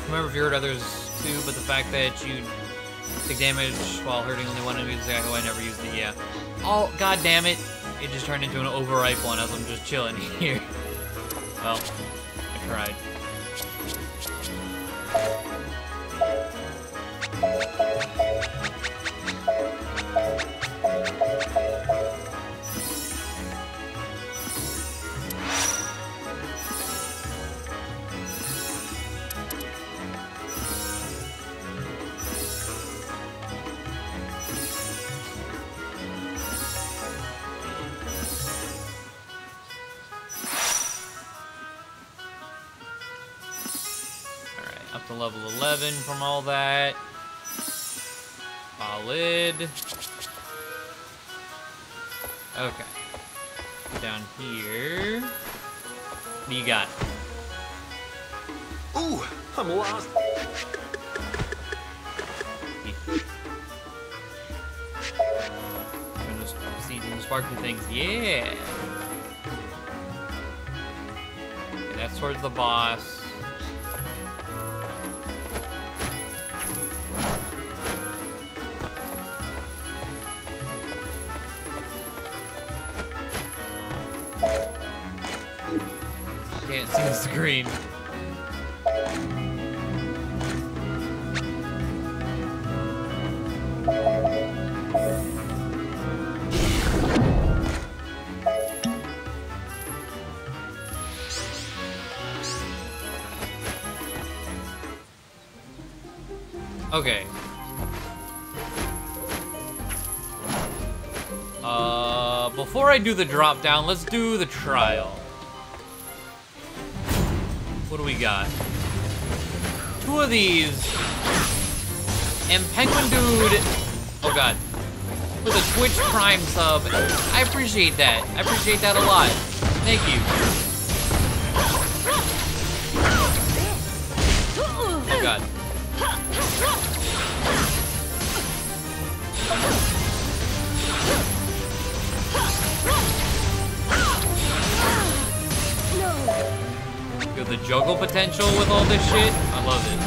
Remember if you hurt others too, but the fact that you take damage while hurting only one enemy is exactly why I never used it, yeah. Oh, god damn it. It just turned into an overripe one as I'm just chilling here. Well, I tried. to level 11 from all that. Solid. Okay. Down here. What do you got? Ooh, I'm lost. See some sparkly things. Yeah. Okay, that's towards the boss. Can't see the screen. Okay. Before I do the drop down, let's do the trial. What do we got? 2 of these. And Penguin Dude, oh god, with a Twitch Prime sub. I appreciate that. I appreciate that a lot. Thank you. Oh god. Yo, the juggle potential with all this shit, I love it.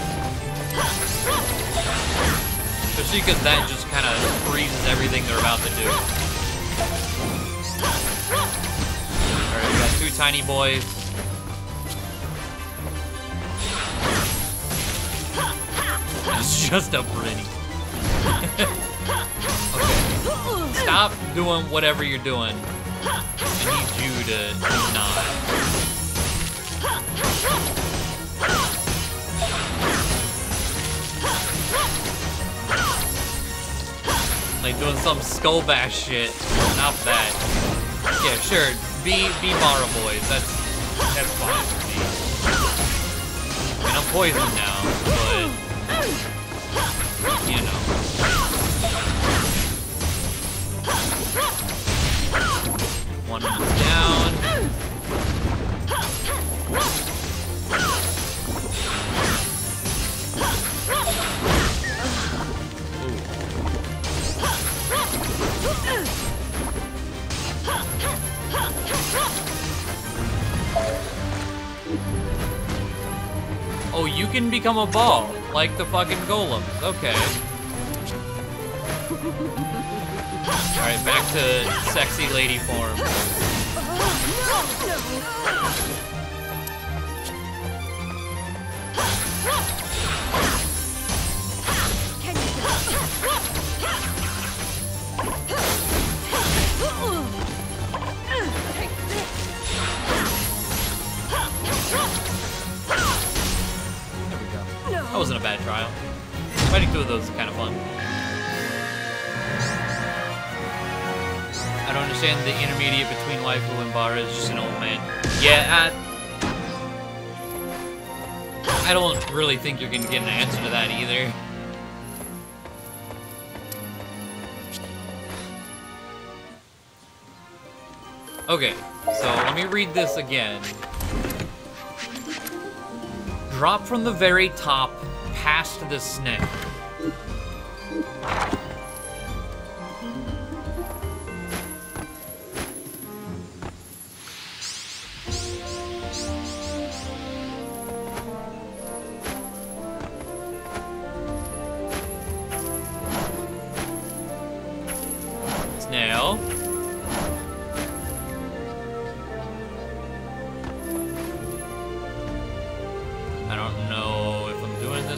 Especially because that just kind of freezes everything they're about to do. Alright, we got 2 tiny boys. It's just a pretty. Okay. Stop doing whatever you're doing. I need you to not. Like doing some skull bash shit. Not that. Yeah, sure. Be Mara boys. That's fine with me. I mean, I'm poisoned now, but you know. One down. Oh, you can become a ball, like the fucking golems. Okay. Alright, back to sexy lady form. That wasn't a bad trial. Fighting 2 of those is kind of fun. I don't understand the intermediate between waifu and Bara is just an old man. Yeah, I don't really think you're gonna get an answer to that either. Okay, so let me read this again. Drop from the very top, past the snake. Snail.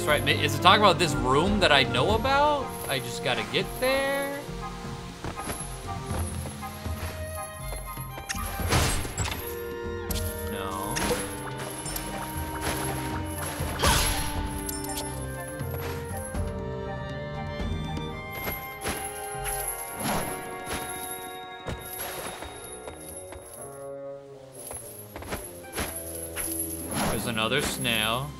Right, is it talking about this room that I know about? I just gotta get there. No. There's another snail.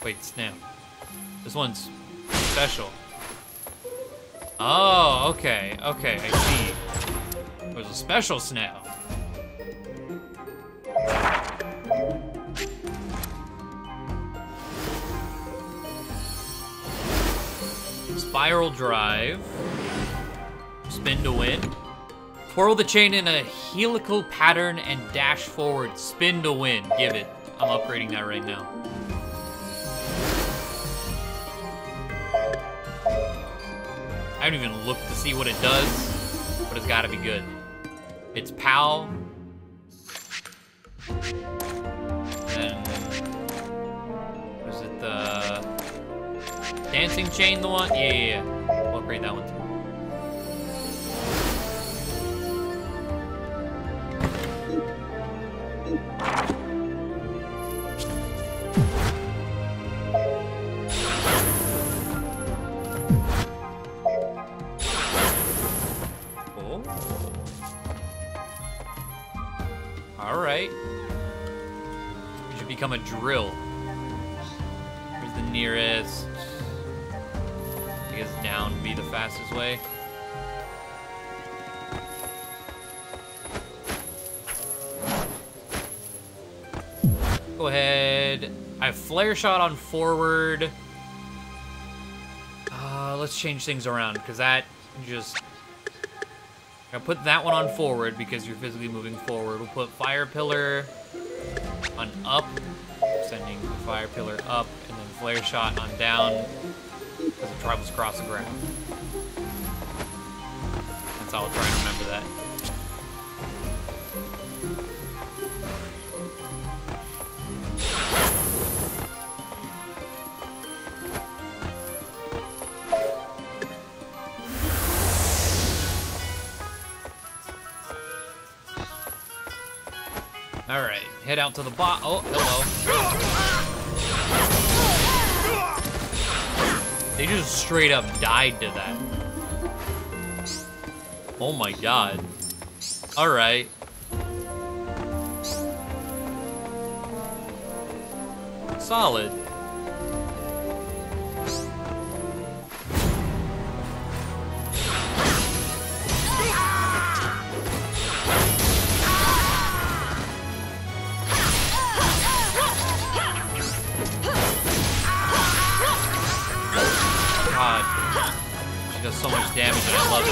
Wait, snail. This one's special. Oh, okay, okay, I see. There's a special snail. Spiral drive. Spin to win. Twirl the chain in a helical pattern and dash forward. Spin to win. Give it. I'm upgrading that right now. I haven't even looked to see what it does, but it's gotta be good. It's PAL. Then, was it the dancing chain, the one? Yeah. We'll upgrade that one too. Alright. You should become a drill. Where's the nearest? I guess down would be the fastest way. Go ahead. I have flare shot on forward. Let's change things around, because that just... I'll put that one on forward because you're physically moving forward. We'll put fire pillar on up, sending the fire pillar up, and then flare shot on down because it travels across the ground. That's how I'll try and remember that. Alright, head out to the bot. Oh, hello. They just straight up died to that. Oh my god. Alright. Solid. She does so much damage and I love it.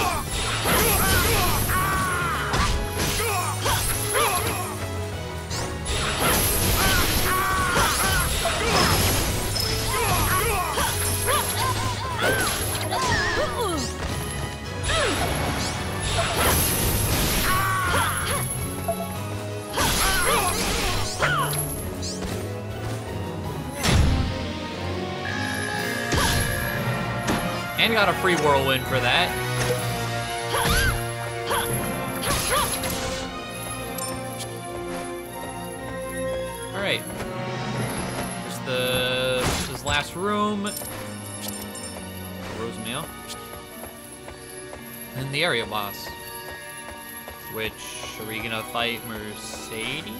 And got a free whirlwind for that. Alright. Here's this last room. Rosemale. And the area boss. Which, are we gonna fight Mercedes?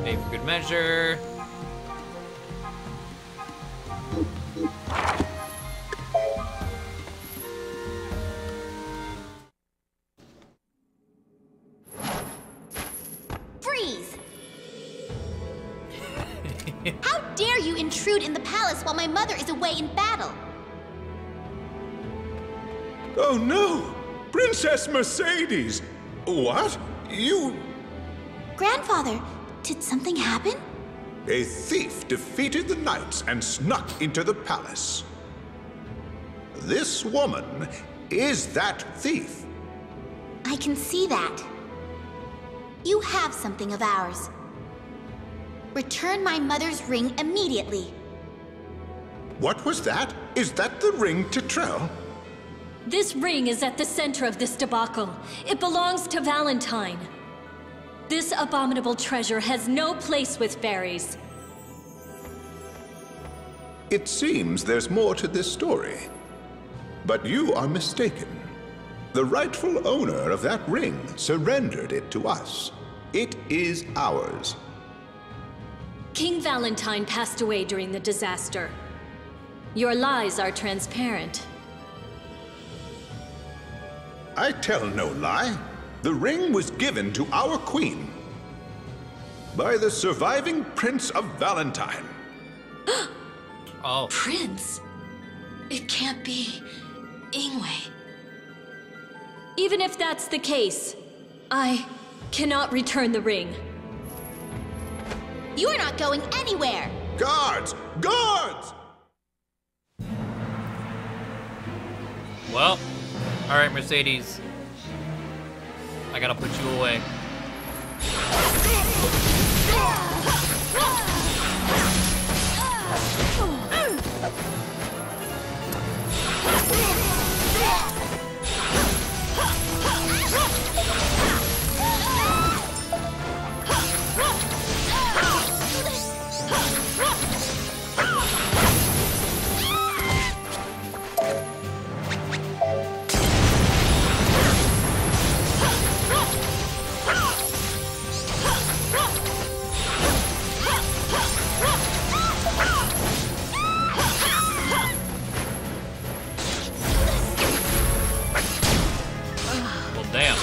For good measure. Freeze! How dare you intrude in the palace while my mother is away in battle? Oh no! Princess Mercedes! What? You... Grandfather, did something happen? A thief defeated the knights and snuck into the palace. This woman is that thief. I can see that. You have something of ours. Return my mother's ring immediately. What was that? Is that the ring Titrell? This ring is at the center of this debacle. It belongs to Valentine. This abominable treasure has no place with fairies. It seems there's more to this story. But you are mistaken. The rightful owner of that ring surrendered it to us. It is ours. King Valentine passed away during the disaster. Your lies are transparent. I tell no lie. The ring was given to our queen by the surviving Prince of Valentine. Oh. Prince? It can't be Ingwe. Even if that's the case, I cannot return the ring. You're not going anywhere! Guards! Guards! Well, alright, Mercedes. I gotta put you away. Damn.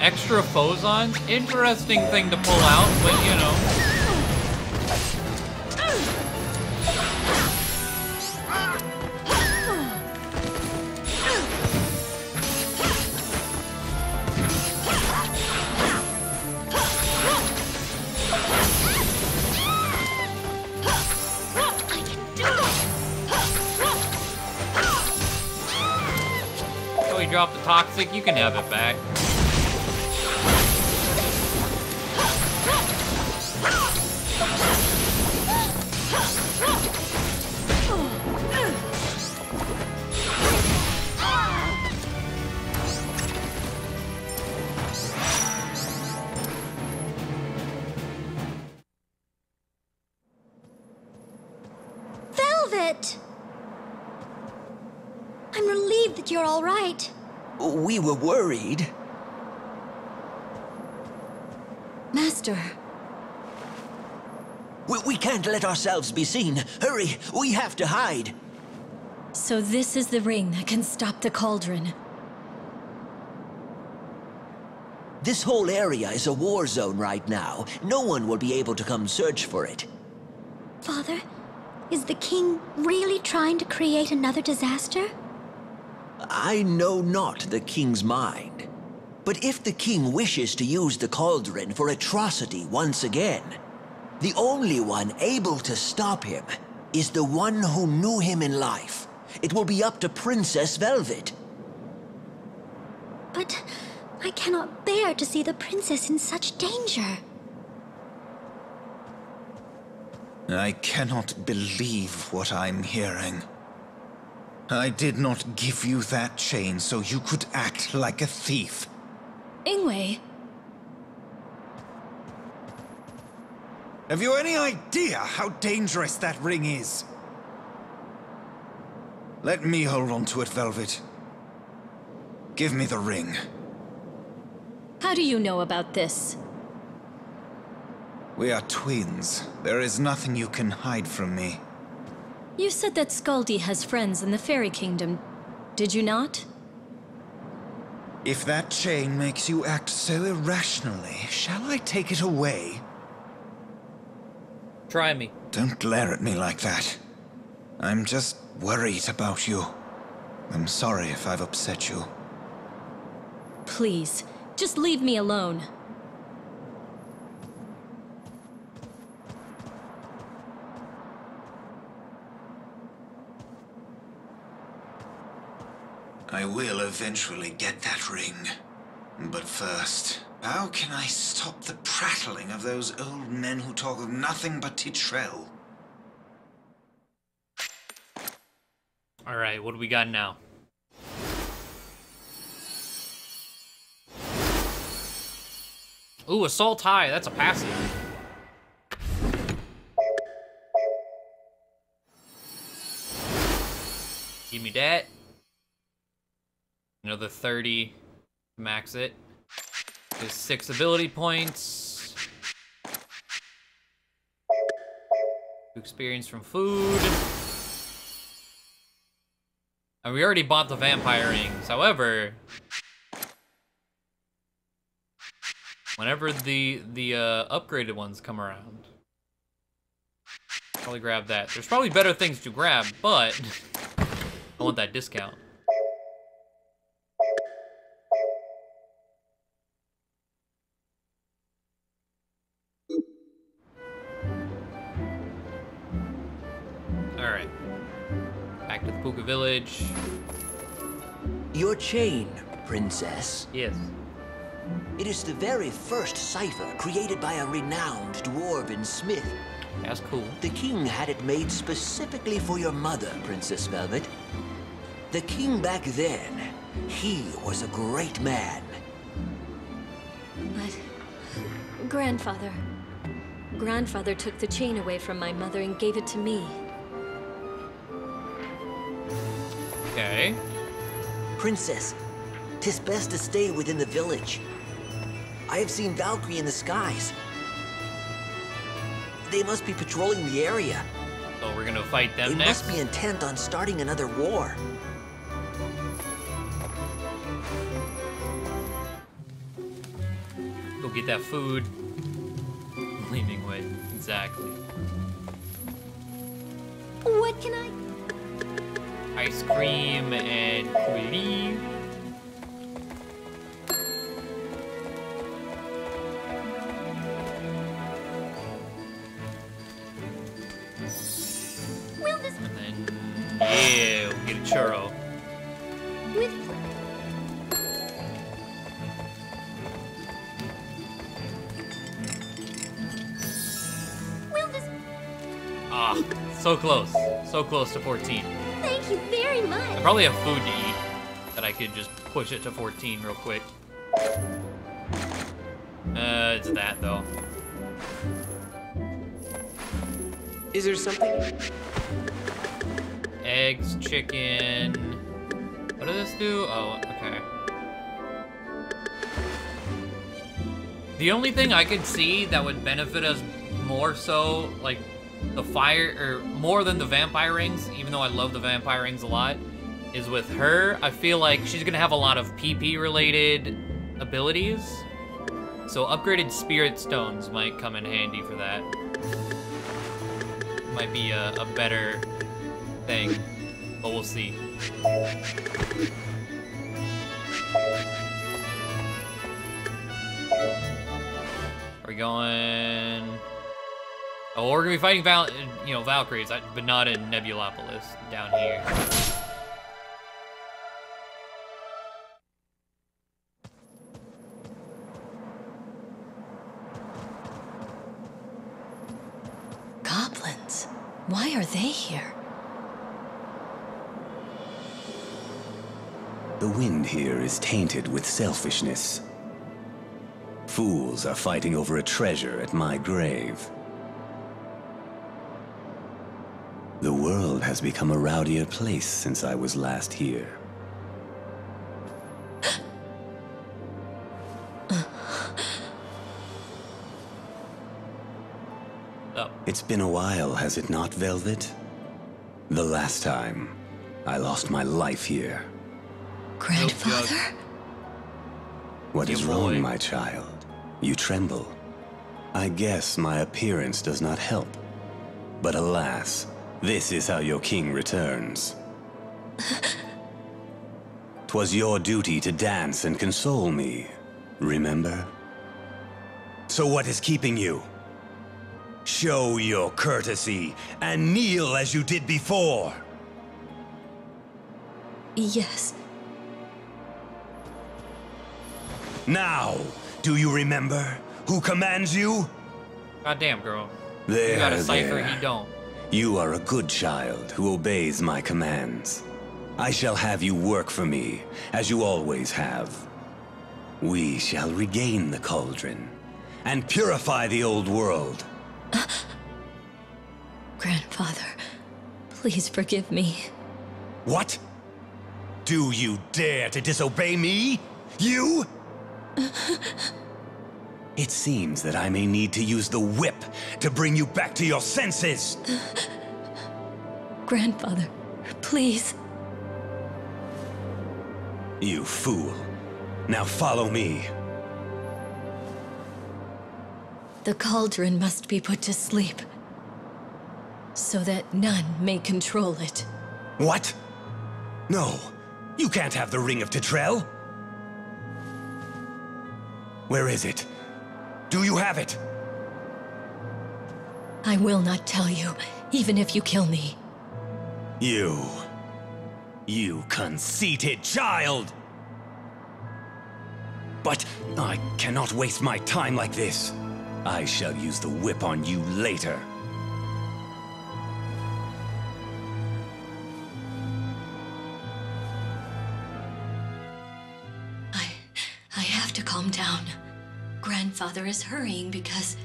Extra phosons? Interesting thing to pull out, but you know. So we dropped the toxic, you can have it back. Velvet! I'm relieved that you're all right. We were worried. Master. We can't let ourselves be seen. Hurry, we have to hide. So this is the ring that can stop the cauldron. This whole area is a war zone right now. No one will be able to come search for it. Father, is the king really trying to create another disaster? I know not the king's mind. But if the king wishes to use the cauldron for atrocity once again, the only one able to stop him is the one who knew him in life. It will be up to Princess Velvet. But I cannot bear to see the princess in such danger. I cannot believe what I'm hearing. I did not give you that chain so you could act like a thief. Ingwe. Have you any idea how dangerous that ring is? Let me hold on to it, Velvet. Give me the ring. How do you know about this? We are twins. There is nothing you can hide from me. You said that Scaldi has friends in the Fairy Kingdom, did you not? If that chain makes you act so irrationally, shall I take it away? Try me. Don't glare at me like that. I'm just worried about you. I'm sorry if I've upset you. Please, just leave me alone. I will avenge eventually get that ring. But first, how can I stop the prattling of those old men who talk of nothing but Titrell? Alright, what do we got now? Ooh, Assault High, that's a passive. Give me that. Another 30 to max it. There's 6 ability points. 2 experience from food. And we already bought the vampire rings. However, whenever the upgraded ones come around, probably grab that. There's probably better things to grab, but I want that discount. Alright. Back to the Puka village. Your chain, princess. Yes. It is the very first cipher created by a renowned dwarven smith. That's cool. The king had it made specifically for your mother, Princess Velvet. The king back then, he was a great man. But... Grandfather took the chain away from my mother and gave it to me. Okay. Princess, 'tis best to stay within the village. I have seen Valkyrie in the skies. They must be patrolling the area. So we're gonna fight them next? They must be next? intent on starting another war. Go get that food. Leaving way. Exactly. What can I... Ice cream and coulis. Will this... And then, yeah, we'll get a churro. With... Will this... Ah, so close. So close to 14. Thank you very much. I probably have food to eat that I could just push it to 14 real quick. It's that though. Is there something? Eggs, chicken. What does this do? Oh, okay. The only thing I could see that would benefit us more so, like the fire, or more than the vampire rings, even though I love the vampire rings a lot, is with her. I feel like she's gonna have a lot of PP related abilities. So upgraded spirit stones might come in handy for that. Might be a better thing, but we'll see. Are we going? Oh, we're gonna be fighting Valkyries, but not in Nebulopolis, down here. Goblins? Why are they here? The wind here is tainted with selfishness. Fools are fighting over a treasure at my grave. The world has become a rowdier place since I was last here. It's been a while, has it not, Velvet? The last time, I lost my life here. Grandfather? What is wrong, my child? You tremble. I guess my appearance does not help. But alas, this is how your king returns. 'Twas your duty to dance and console me, remember? So what is keeping you? Show your courtesy and kneel as you did before. Yes. Now, do you remember who commands you? Goddamn, girl. There, you got a cipher, there. he don't. You are a good child who obeys my commands. I shall have you work for me, as you always have. We shall regain the cauldron and purify the old world. Grandfather, please forgive me. What? Do you dare to disobey me? You? It seems that I may need to use the whip to bring you back to your senses. Grandfather, please. You fool. Now follow me. The cauldron must be put to sleep, so that none may control it. What? No, you can't have the Ring of Tetrel. Where is it? Do you have it? I will not tell you, even if you kill me. You conceited child! But I cannot waste my time like this. I shall use the whip on you later. I have to calm down. Grandfather is hurrying because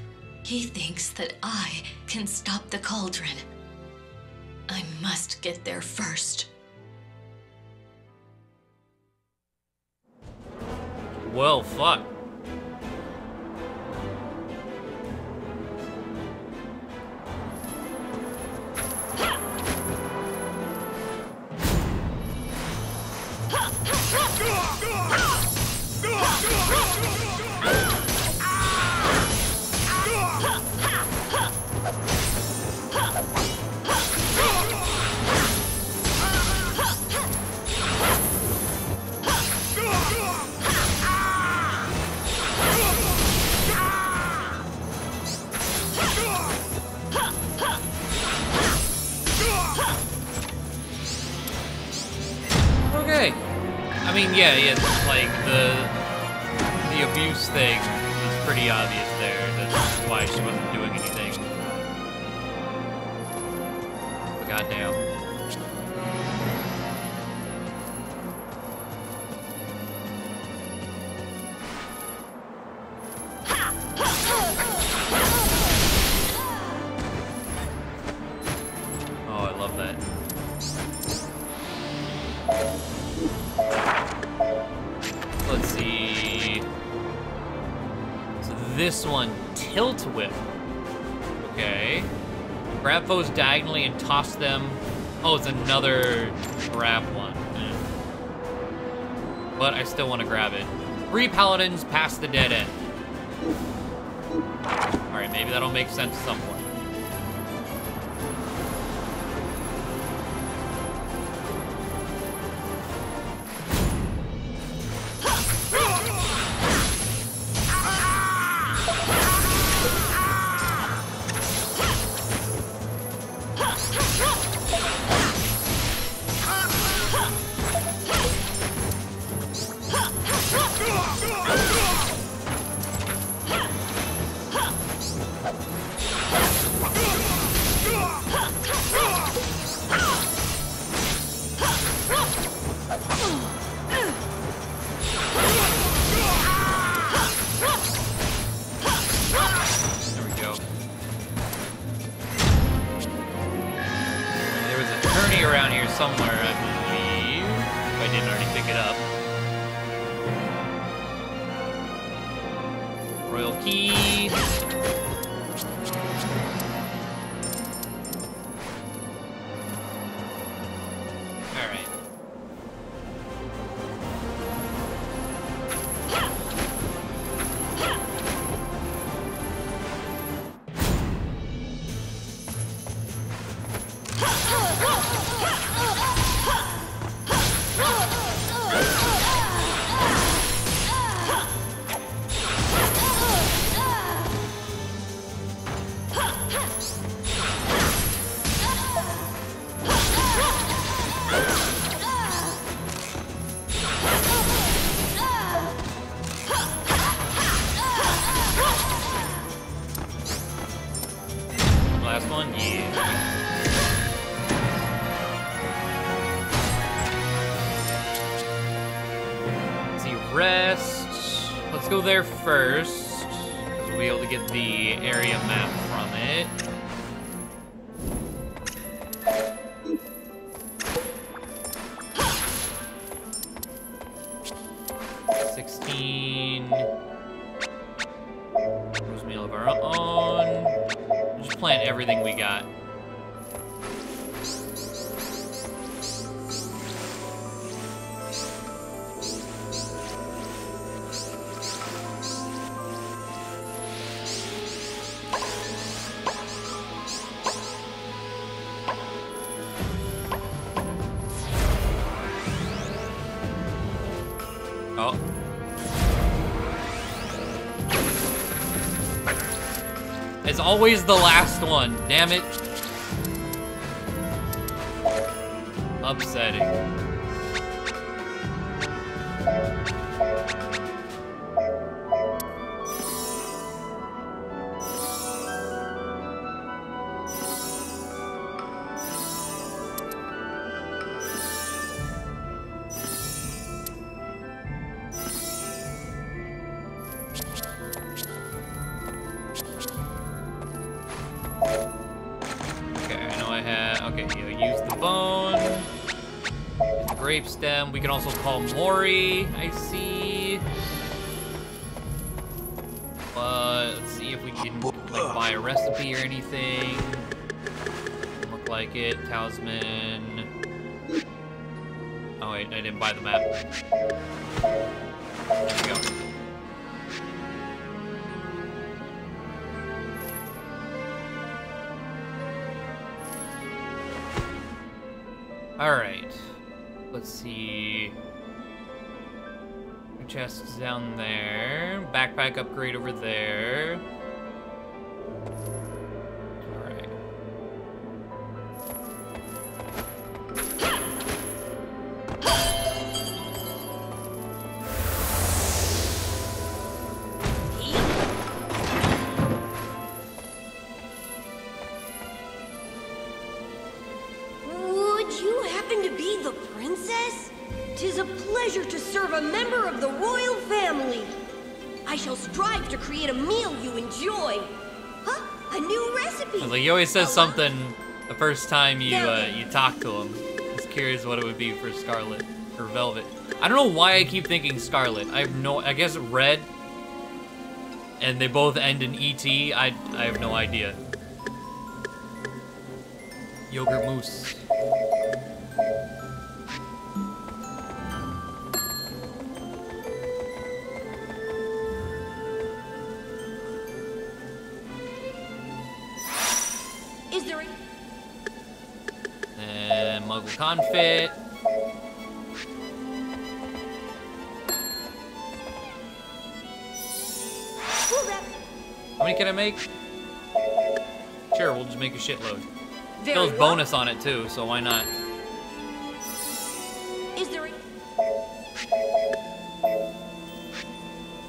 he thinks that I can stop the cauldron. I must get there first. Well, fuck. Okay. I mean, yeah, like the abuse thing is pretty obvious there. That's why she wasn't doing anything. But goddamn. Oh, I love that. Let's see. So this one, Tilt Whip. Okay. Grab foes diagonally and toss them. Oh, it's another grab one. But I still want to grab it. 3 paladins past the dead end. Alright, maybe that'll make sense at some point. Around here somewhere, I believe, if I didn't already pick it up. Royal key. Alright. last one? Yeah. Let's see, rest. Let's go there first, because we'll be able to get the area map from it. Meal of our own. We'll just plant everything we got. Oh. It's always the last one, damn it. Upsetting. Stem. We can also call Mori, I see. But let's see if we can like buy a recipe or anything. Doesn't look like it. Talisman. Oh wait, I didn't buy the map. There we go. Alright. Let's see. Chests down there. Backpack upgrade over there. Alright. Would you happen to be the princess? 'Tis a pleasure to serve a member of the royal family. I shall strive to create a meal you enjoy. Huh? A new recipe. Like he always says something the first time you talk to him. I was curious what it would be for Scarlet or Velvet. I don't know why I keep thinking Scarlet. I guess Red. And they both end in ET. I have no idea. Yogurt mousse. Is there And Muggle Confit. How many can I make? Sure, we'll just make a shitload. Still has bonus on it too, so why not? Is there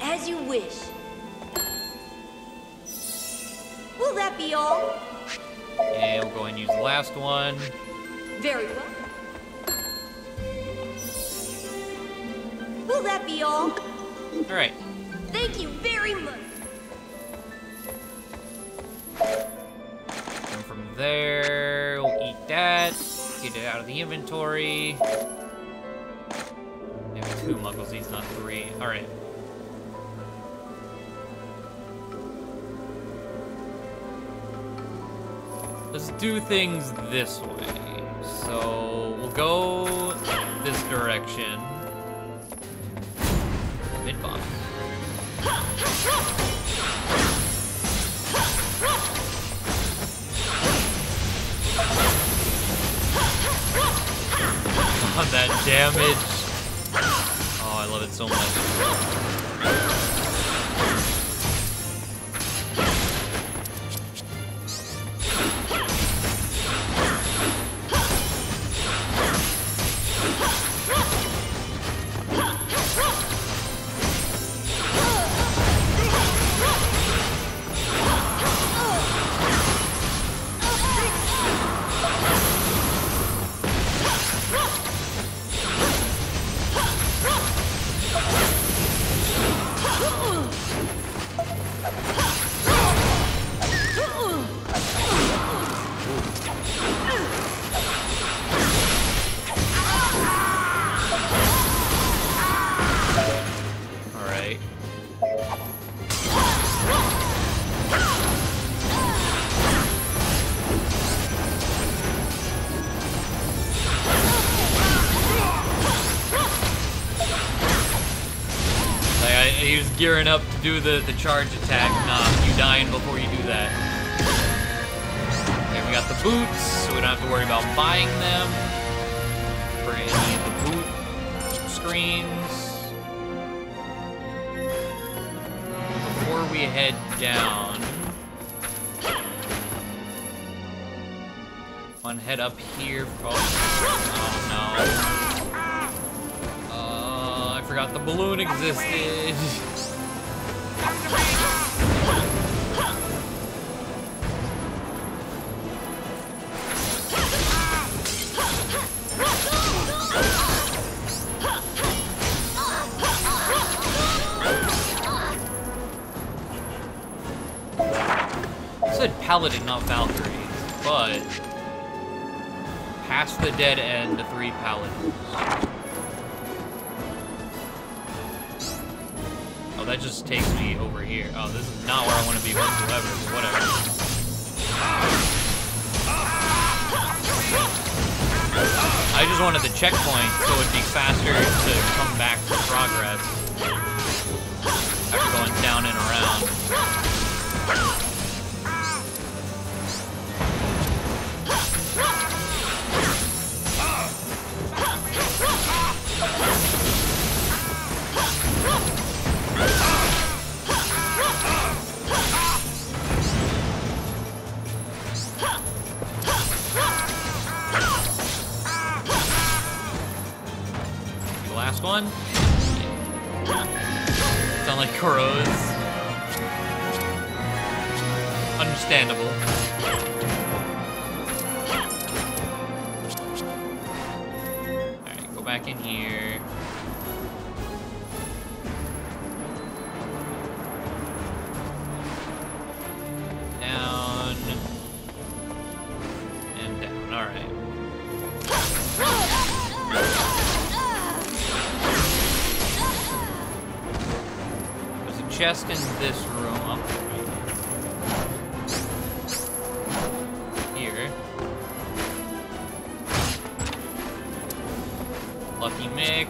As you wish. Will that be all? Yeah, we'll go and use the last one. Very well. Will that be all? Alright. Thank you very much. And from there, we'll eat that. Get it out of the inventory. Maybe 2 Muggles, he's not 3. Alright. Let's do things this way. So we'll go this direction. Mid-boss. Oh, that damage. Oh, I love it so much. He was gearing up to do the charge attack. Nah, you dying before you do that. Okay, we got the boots, so we don't have to worry about buying them for any of the boot screens. Before we head down, one head up here. Oh no. I forgot the balloon existed. I said Paladin, not Valkyrie, but past the dead end, 3 Paladins. Oh, that just takes me over here. Oh, this is not where I want to be whatsoever, but whatever. I just wanted the checkpoint so it'd be faster to come back to progress after going down and around. Last one. Sound like Kuro's. Understandable. Alright, go back in here. Down. And down. Alright. Chest in this room. Up here. Lucky mix.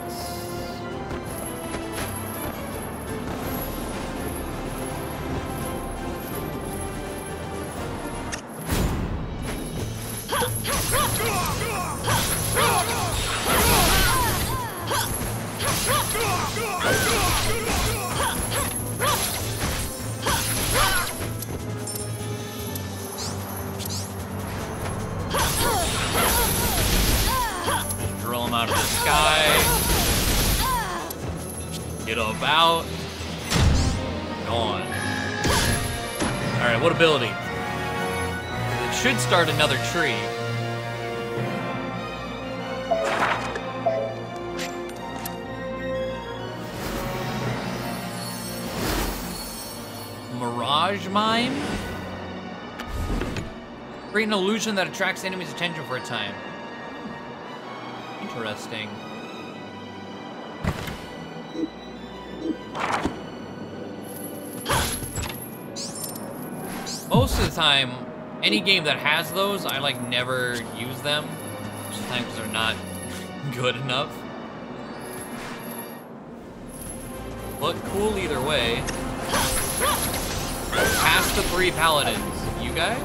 Drill him out of the sky. Get up out. Gone. Alright, what ability? It should start another tree. Mirage Mime? Create an illusion that attracts enemies' attention for a time. Interesting. Most of the time, any game that has those, I like never use them. Sometimes they're not good enough. Look cool either way. Past the 3 paladins. You guys?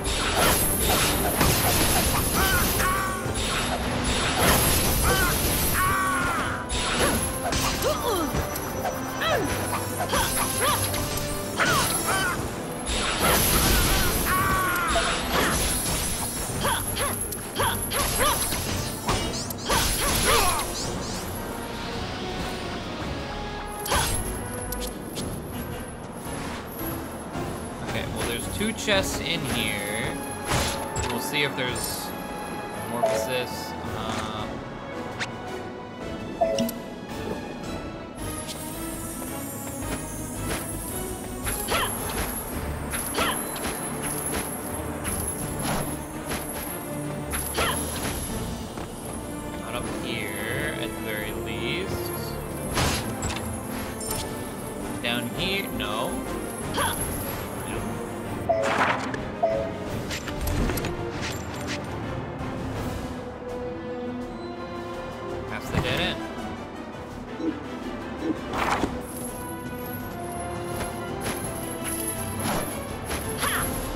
Okay, well there's 2 chests in here. We'll see if there's Morphosis.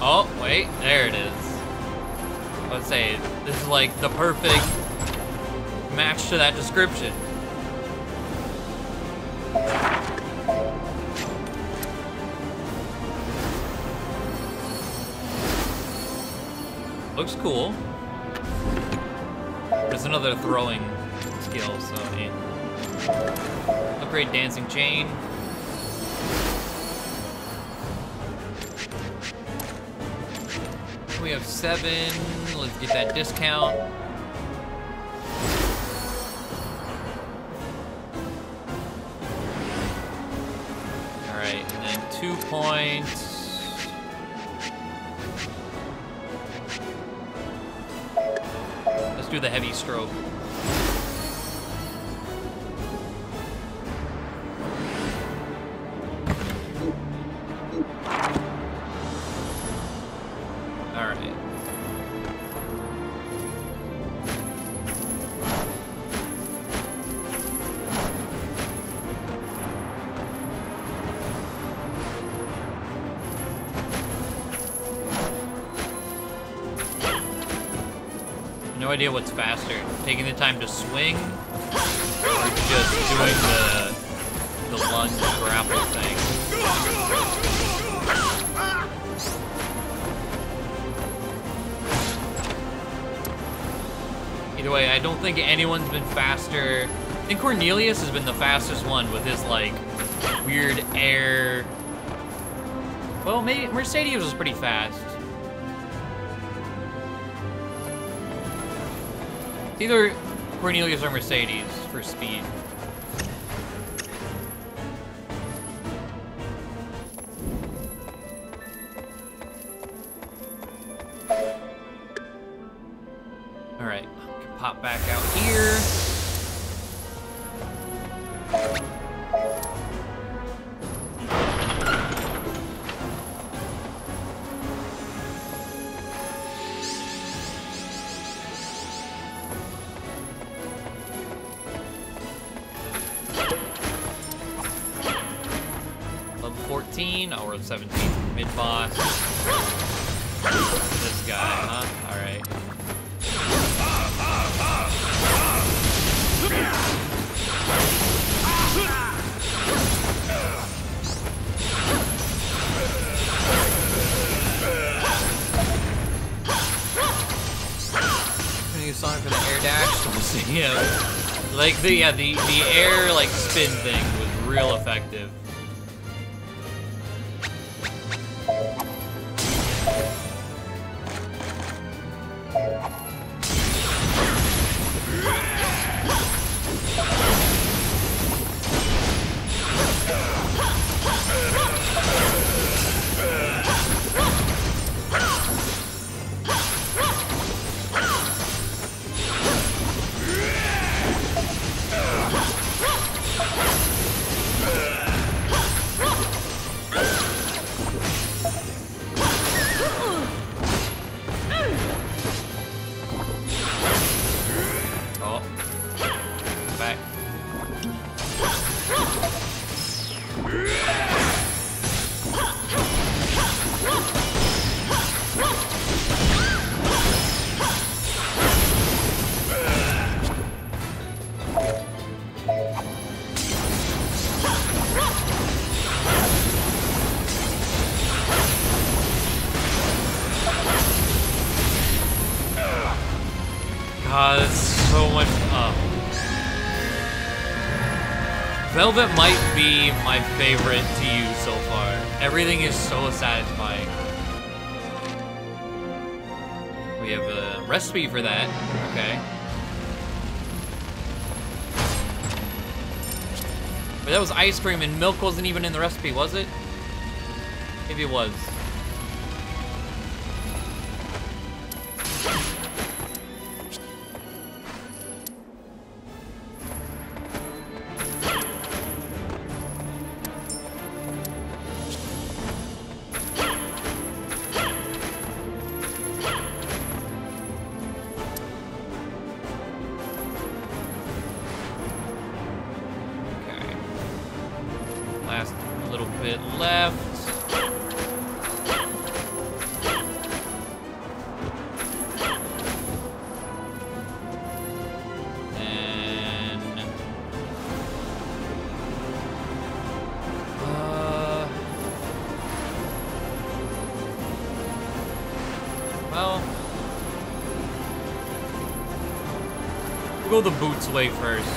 Oh, wait, there it is. Let's say this is like the perfect match to that description. Looks cool. There's another throwing skill, so yeah. Upgrade dancing chain. We have 7. Let's get that discount. Alright, and then 2 points. Let's do the heavy stroke. No idea what's faster, taking the time to swing or just doing the lunge grapple thing. Either way, I don't think anyone's been faster. I think Cornelius has been the fastest one with his like weird air. Well, maybe Mercedes was pretty fast. Either Cornelius or Mercedes for speed. All right, pop back out here. Oh, we're at 17. Mid-boss. This guy, huh? Alright. I'm gonna use Sonic for the air dash. We'll see him. Like, the air, like, spin thing was real effective. God, it's so much Velvet might be my favorite to use so far. Everything is so satisfying. We have a recipe for that. Okay. But that was ice cream and milk wasn't even in the recipe, was it? Maybe it was. Well, we'll go the boots way first.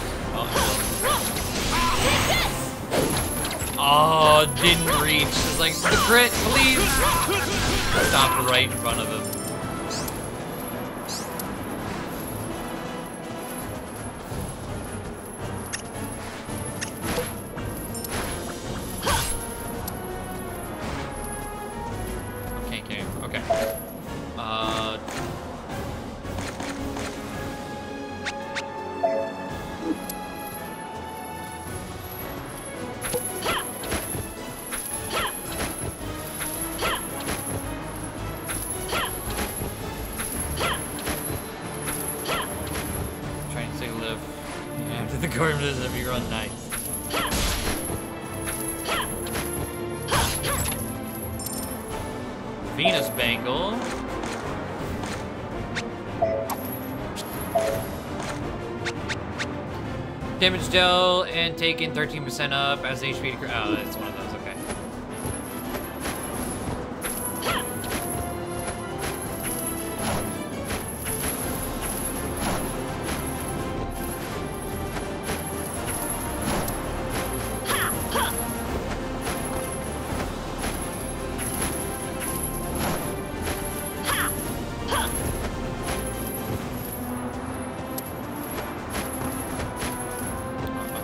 Oh, didn't reach. It's like, the crit, please. Stopped right in front of him. Okay. Trying to say live. Yeah, after the corners if you run nice. Venus Bangle. Damage dealt and taken 13% up as HP. Oh, that's one of those. Okay.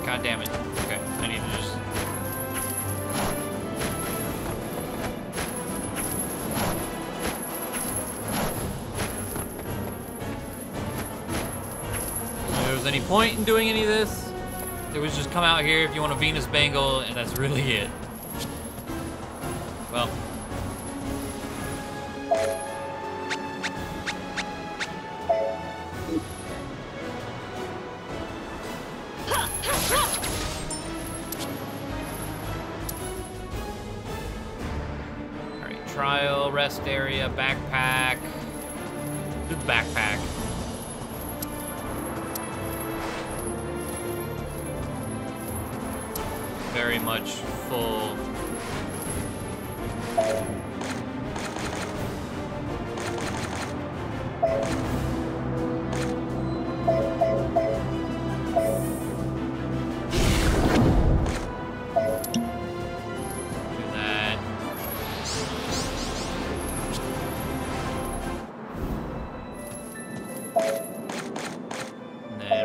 God damn it. Okay, I need to just... If there was any point in doing any of this, it was just come out here if you want a Venus Bangle, and that's really it. Well. Trial, rest area, backpack. Do the backpack. Very much full.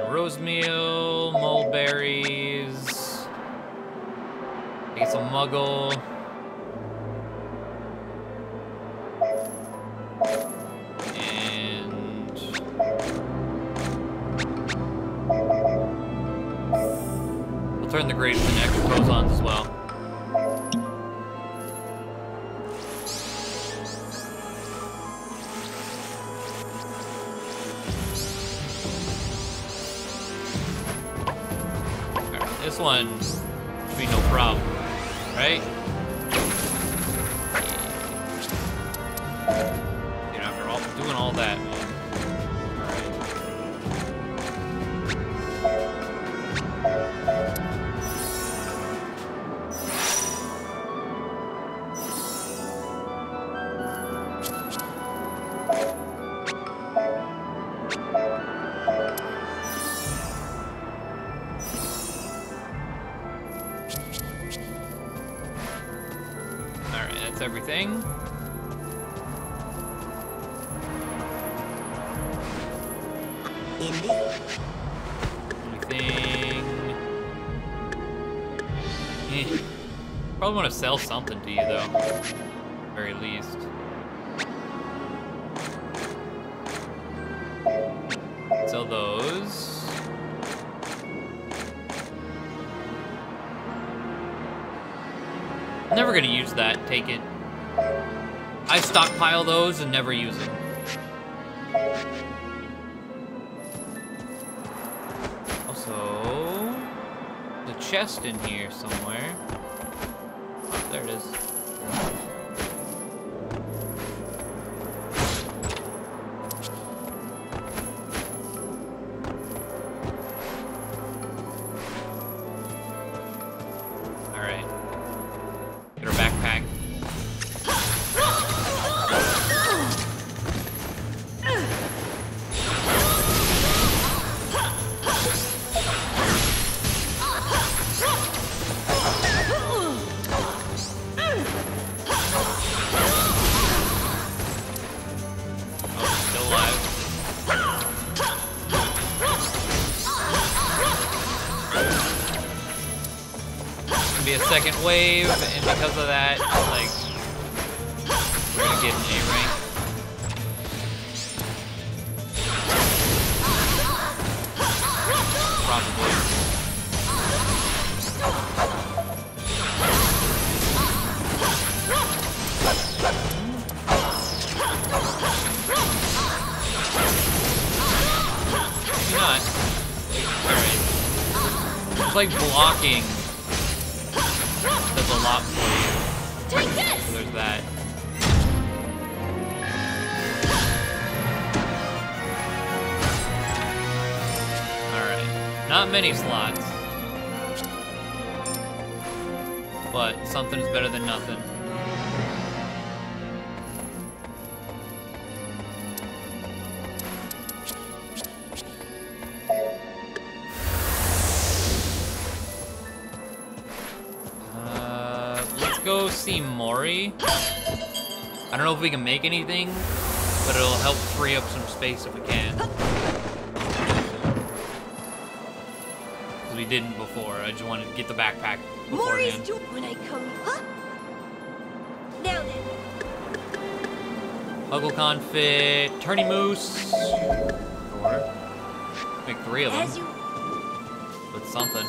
Rosemeal, mulberries, get some muggle, and we'll turn the grades into extra bosons as well. This one should be no problem, right? You know, after all doing all that, man. Everything. Anything? Probably want to sell something to you though, very least. Sell those. I'm never gonna use that. Take it. I stockpile those and never use them. Also, the chest in here somewhere. Oh, there it is. second wave, and because of that, like, we're gonna get an A rank. Probably. Maybe not. Alright. It's like blocking does a lot for you. Take this! So there's that. Alright. Not many slots. But something's better than nothing. Let's go see Mori. I don't know if we can make anything, but it'll help free up some space if we can. Because we didn't before. I just wanted to get the backpack Mori's beforehand. too when I come. Huh? Now then. Muggle Confit, Turny Moose. Or make 3 of them. As you With something.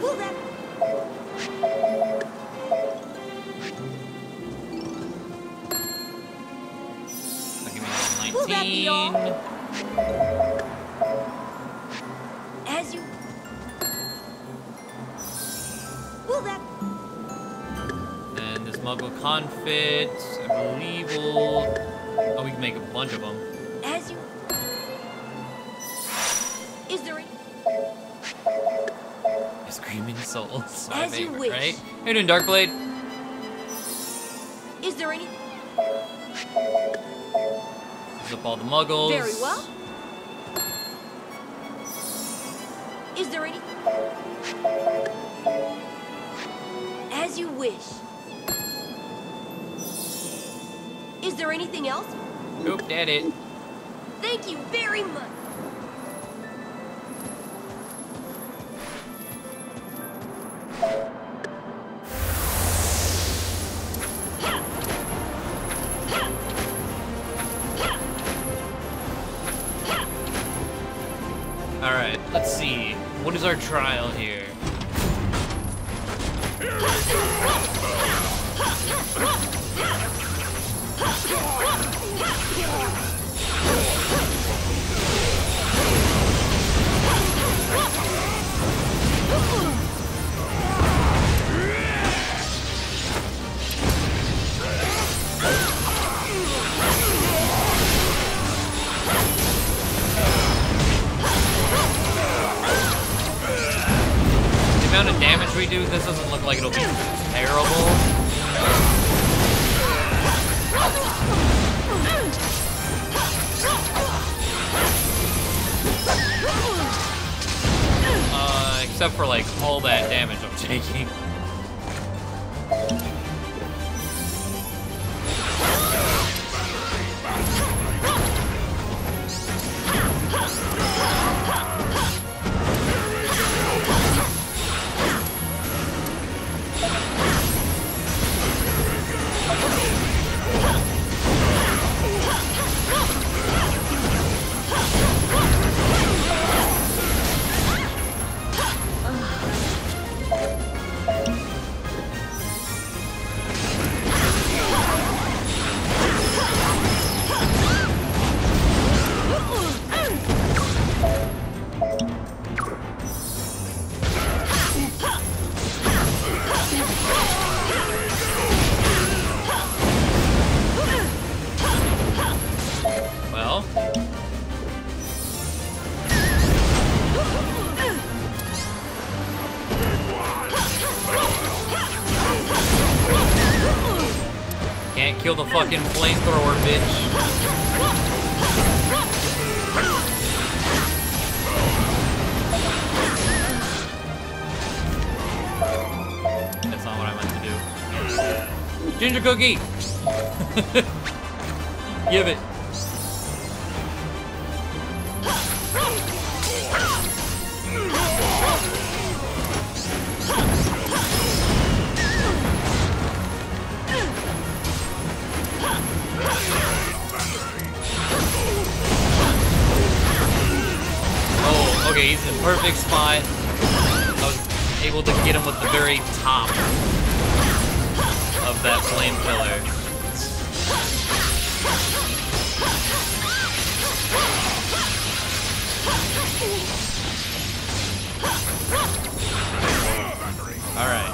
pull that. That'll give me Will that be all? 19. As you pull that. And this Muggle Confit, I believe will... Oh, we can make a bunch of them. As you. Is there any? Screaming Souls, my As you favorite, wish. right? How you doing, Darkblade? Is there any? Use up all the Muggles. Very well. Is there any? As you wish. Is there anything else? Nope, that it. Thank you very much. Alright, let's see. What is our trial here? The amount of damage we do, this doesn't look like it'll be terrible. Except for like all that damage I'm taking. Well, can't kill the fucking flamethrower, bitch. That's not what I meant to do. Ginger cookie! Give it. perfect spot. I was able to get him with the very top of that flame pillar. All right.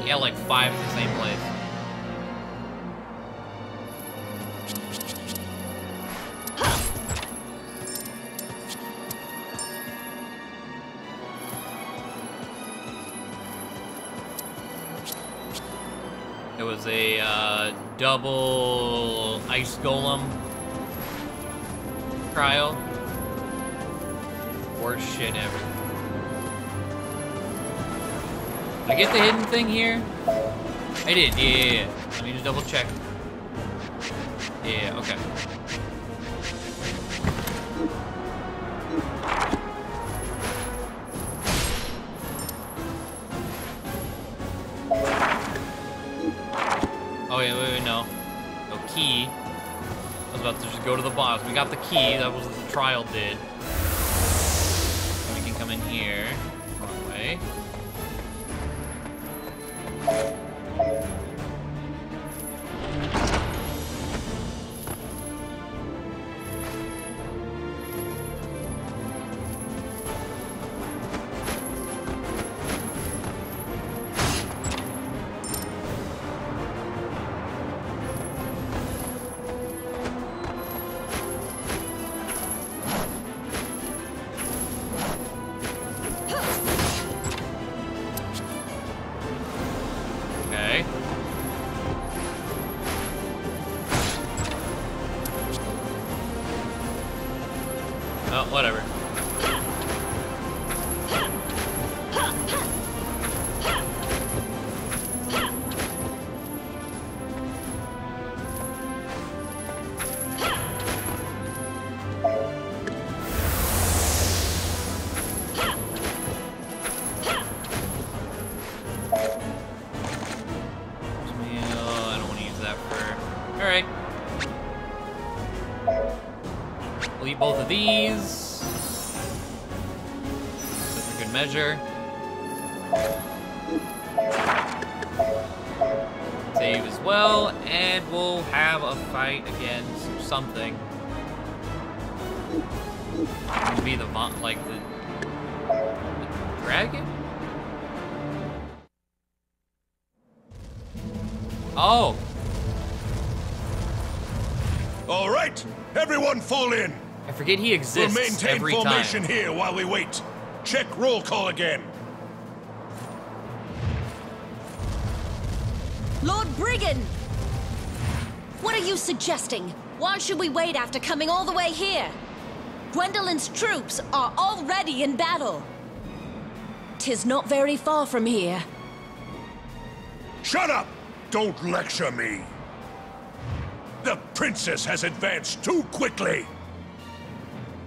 Yeah, like 5 in the same place. It was a double ice golem trial. Worst shit ever. Did I get the hidden thing here? I did, yeah. Let me just double check. Yeah, okay. Oh yeah, wait, no. No key. I was about to just go to the boss. We got the key, that was what the trial did. And we can come in here. Wrong way. Whatever. I don't want to use that for... Alright. We'll eat both of these. Measure. Save as well, and we'll have a fight against something. It'll be the dragon? Oh. All right, everyone fall in. I forget he exists. We'll maintain every formation time. here while we wait. Check roll call again. Lord Brigand! What are you suggesting? Why should we wait after coming all the way here? Gwendolyn's troops are already in battle. 'Tis not very far from here. Shut up! Don't lecture me. The princess has advanced too quickly.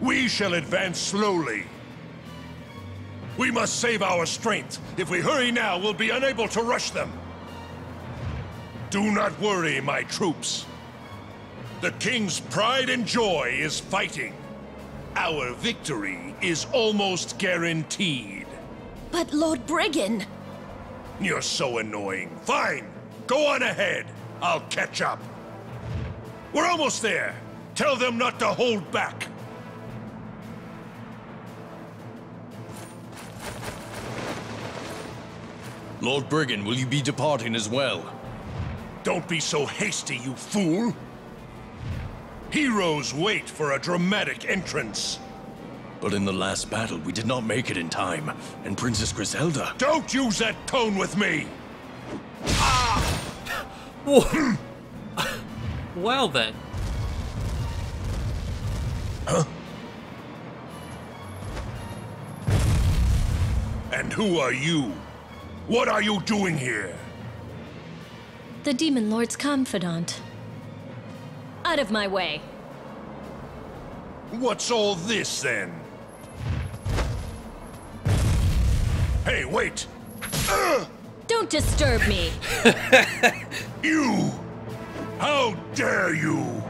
We shall advance slowly. We must save our strength. If we hurry now, we'll be unable to rush them. Do not worry, my troops. The king's pride and joy is fighting. Our victory is almost guaranteed. But Lord Briggan... You're so annoying. Fine, go on ahead. I'll catch up. We're almost there. Tell them not to hold back. Lord Briggan, will you be departing as well? Don't be so hasty, you fool. Heroes wait for a dramatic entrance. But in the last battle, we did not make it in time, and Princess Griselda... Don't use that tone with me! Well then. Huh? And who are you? What are you doing here? The Demon Lord's confidant. Out of my way. What's all this, then? Hey, wait! Don't disturb me! You! How dare you!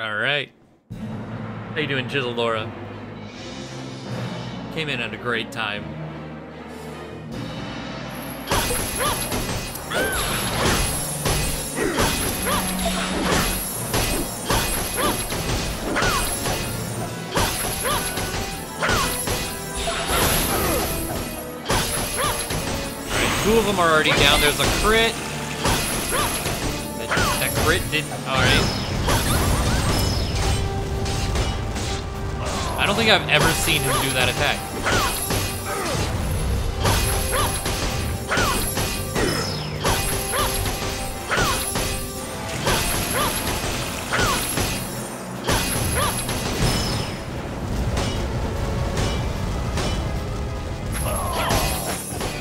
Alright. How you doing, Jizzledora? Came in at a great time. Two of them are already down. There's a crit. That crit didn't... Alright. I don't think I've ever seen him do that attack.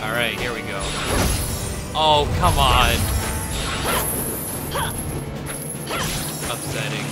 Alright, here we go. Oh, come on. Upsetting.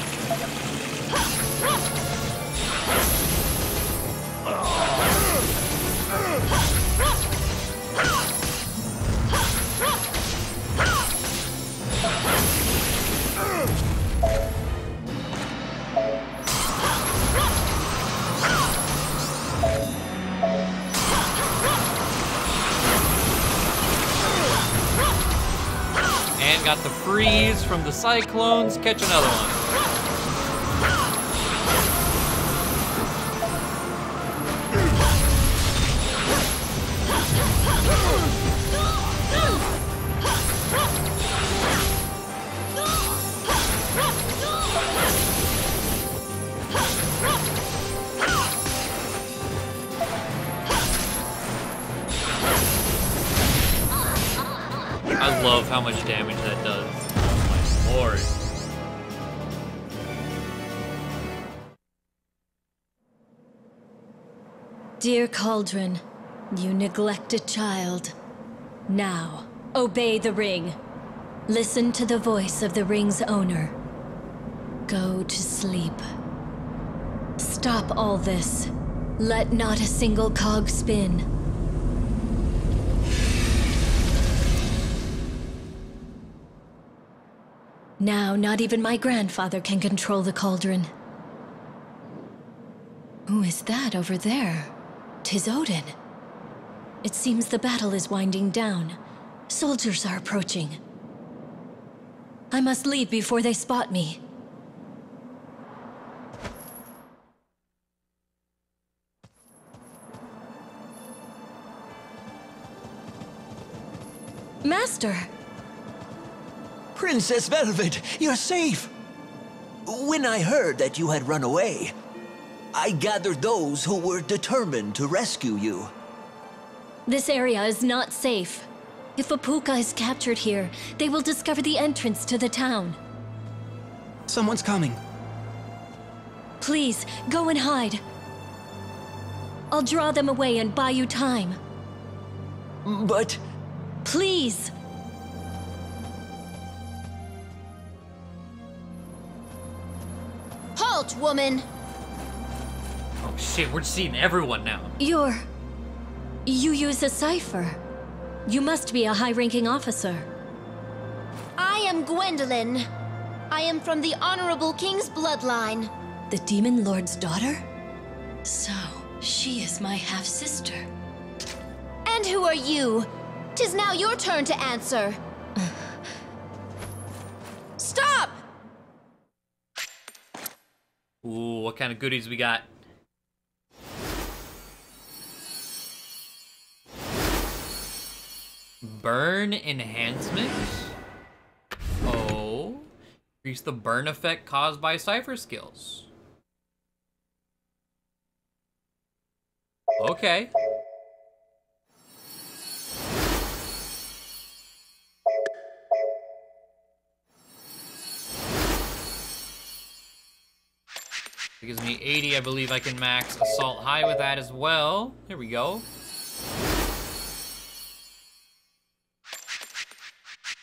And got the freeze from the cyclones. Catch another one. I love how much damage that does. Oh my lord. Dear Cauldron, you neglected child. Now, obey the ring. Listen to the voice of the ring's owner. Go to sleep. Stop all this. Let not a single cog spin. Now, not even my grandfather can control the cauldron. Who is that over there? 'Tis Odin. It seems the battle is winding down. Soldiers are approaching. I must leave before they spot me. Master! Princess Velvet, you're safe! When I heard that you had run away, I gathered those who were determined to rescue you. This area is not safe. If Apuka is captured here, they will discover the entrance to the town. Someone's coming. Please, go and hide. I'll draw them away and buy you time. But... Please! Halt, woman! Oh shit, we're seeing everyone now. You use a cipher. You must be a high-ranking officer. I am Gwendolyn. I am from the Honorable King's bloodline. The Demon Lord's daughter? So, she is my half-sister. And who are you? 'Tis now your turn to answer. Stop! Ooh, what kind of goodies we got? Burn enhancement? Oh. Increase the burn effect caused by cipher skills. Okay. It gives me 80. I believe I can max Assault High with that as well. Here we go.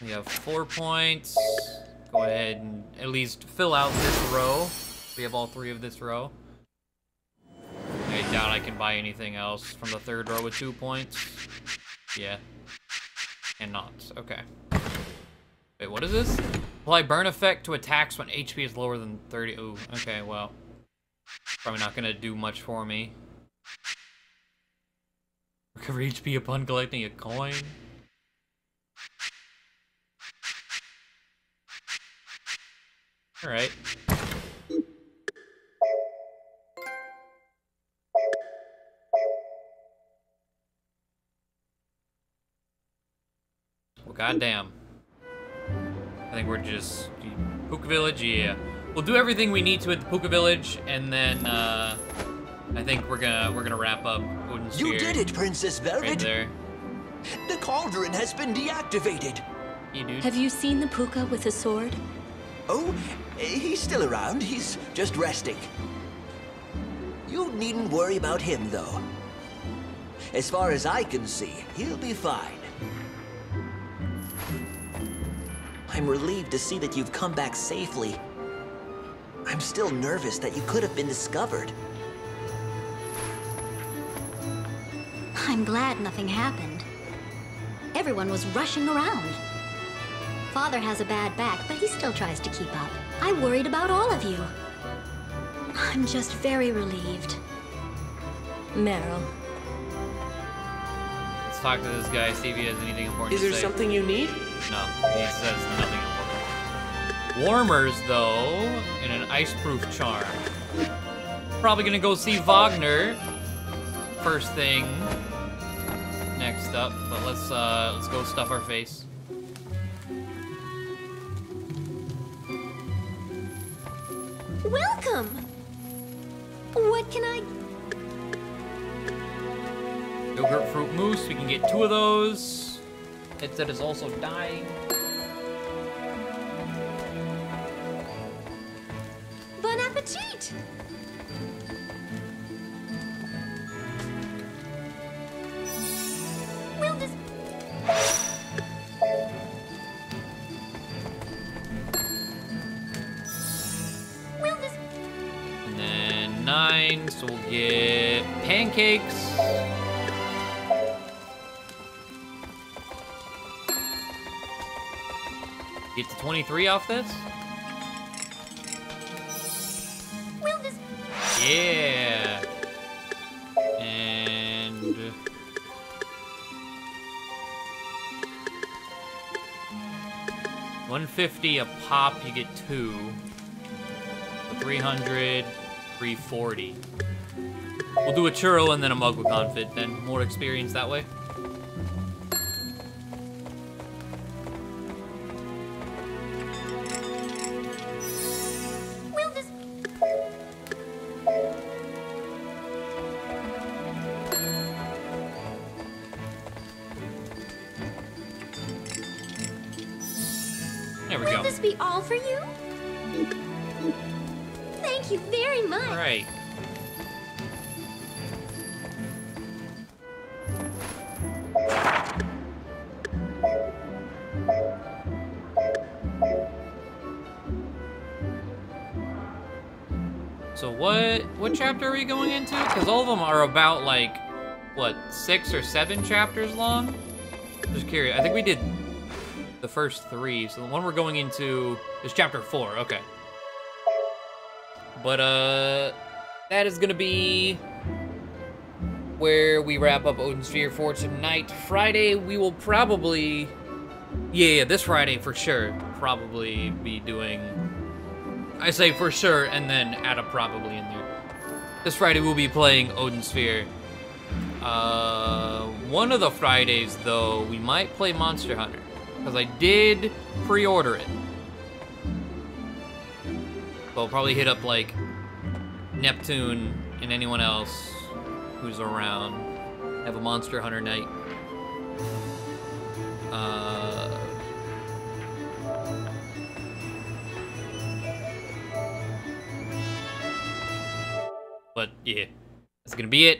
We have 4 points. Go ahead and at least fill out this row. We have all 3 of this row. I doubt I can buy anything else from the 3rd row with 2 points. Yeah. And not. Okay. Wait, what is this? Apply burn effect to attacks when HP is lower than 30. Ooh, okay, well. Probably not gonna do much for me. Recover HP upon collecting a coin. Alright. Well, goddamn. I think we're just... Puka Village, yeah. We'll do everything we need to at the Puka Village, and then, I think we're gonna wrap up Odin Sphere. You did it, Princess Velvet! Right there. The cauldron has been deactivated! Yeah, dude. Have you seen the Puka with a sword? Oh, he's still around. He's just resting. You needn't worry about him, though. As far as I can see, he'll be fine. I'm relieved to see that you've come back safely. I'm still nervous that you could have been discovered. I'm glad nothing happened. Everyone was rushing around. Father has a bad back, but he still tries to keep up. I worried about all of you. I'm just very relieved. Meryl. Let's talk to this guy, see if he has anything important Is to there say. something you need? No, he says nothing important. Warmers, though, and an ice-proof charm. Probably gonna go see Wagner first thing next up, but let's go stuff our face. Welcome! What can I... Yogurt fruit mousse, we can get 2 of those. Headset is also dying. Bon appetit! Will this... Will this... And then 9, so we'll get pancakes. Get to 23 off this. Will this... Yeah. And 150 a pop, you get 2. So 300, 340. We'll do a churro and then a mug with confit, then more experience that way. Will this... There we Will go. this be all for you? Thank you very much. All right. So what chapter are we going into? Because all of them are about like, what, 6 or 7 chapters long? Just curious. I think we did the first 3, so the one we're going into is chapter 4. Okay. But that is gonna be where we wrap up Odin Sphere for tonight. Friday we will probably, yeah, this Friday for sure, probably be doing. I say for sure, and then add a probably in there. This Friday we'll be playing Odin Sphere. One of the Fridays, though, we might play Monster Hunter, because I did pre-order it. But we'll probably hit up, like, Neptune and anyone else who's around. Have a Monster Hunter night. But, yeah, that's gonna be it.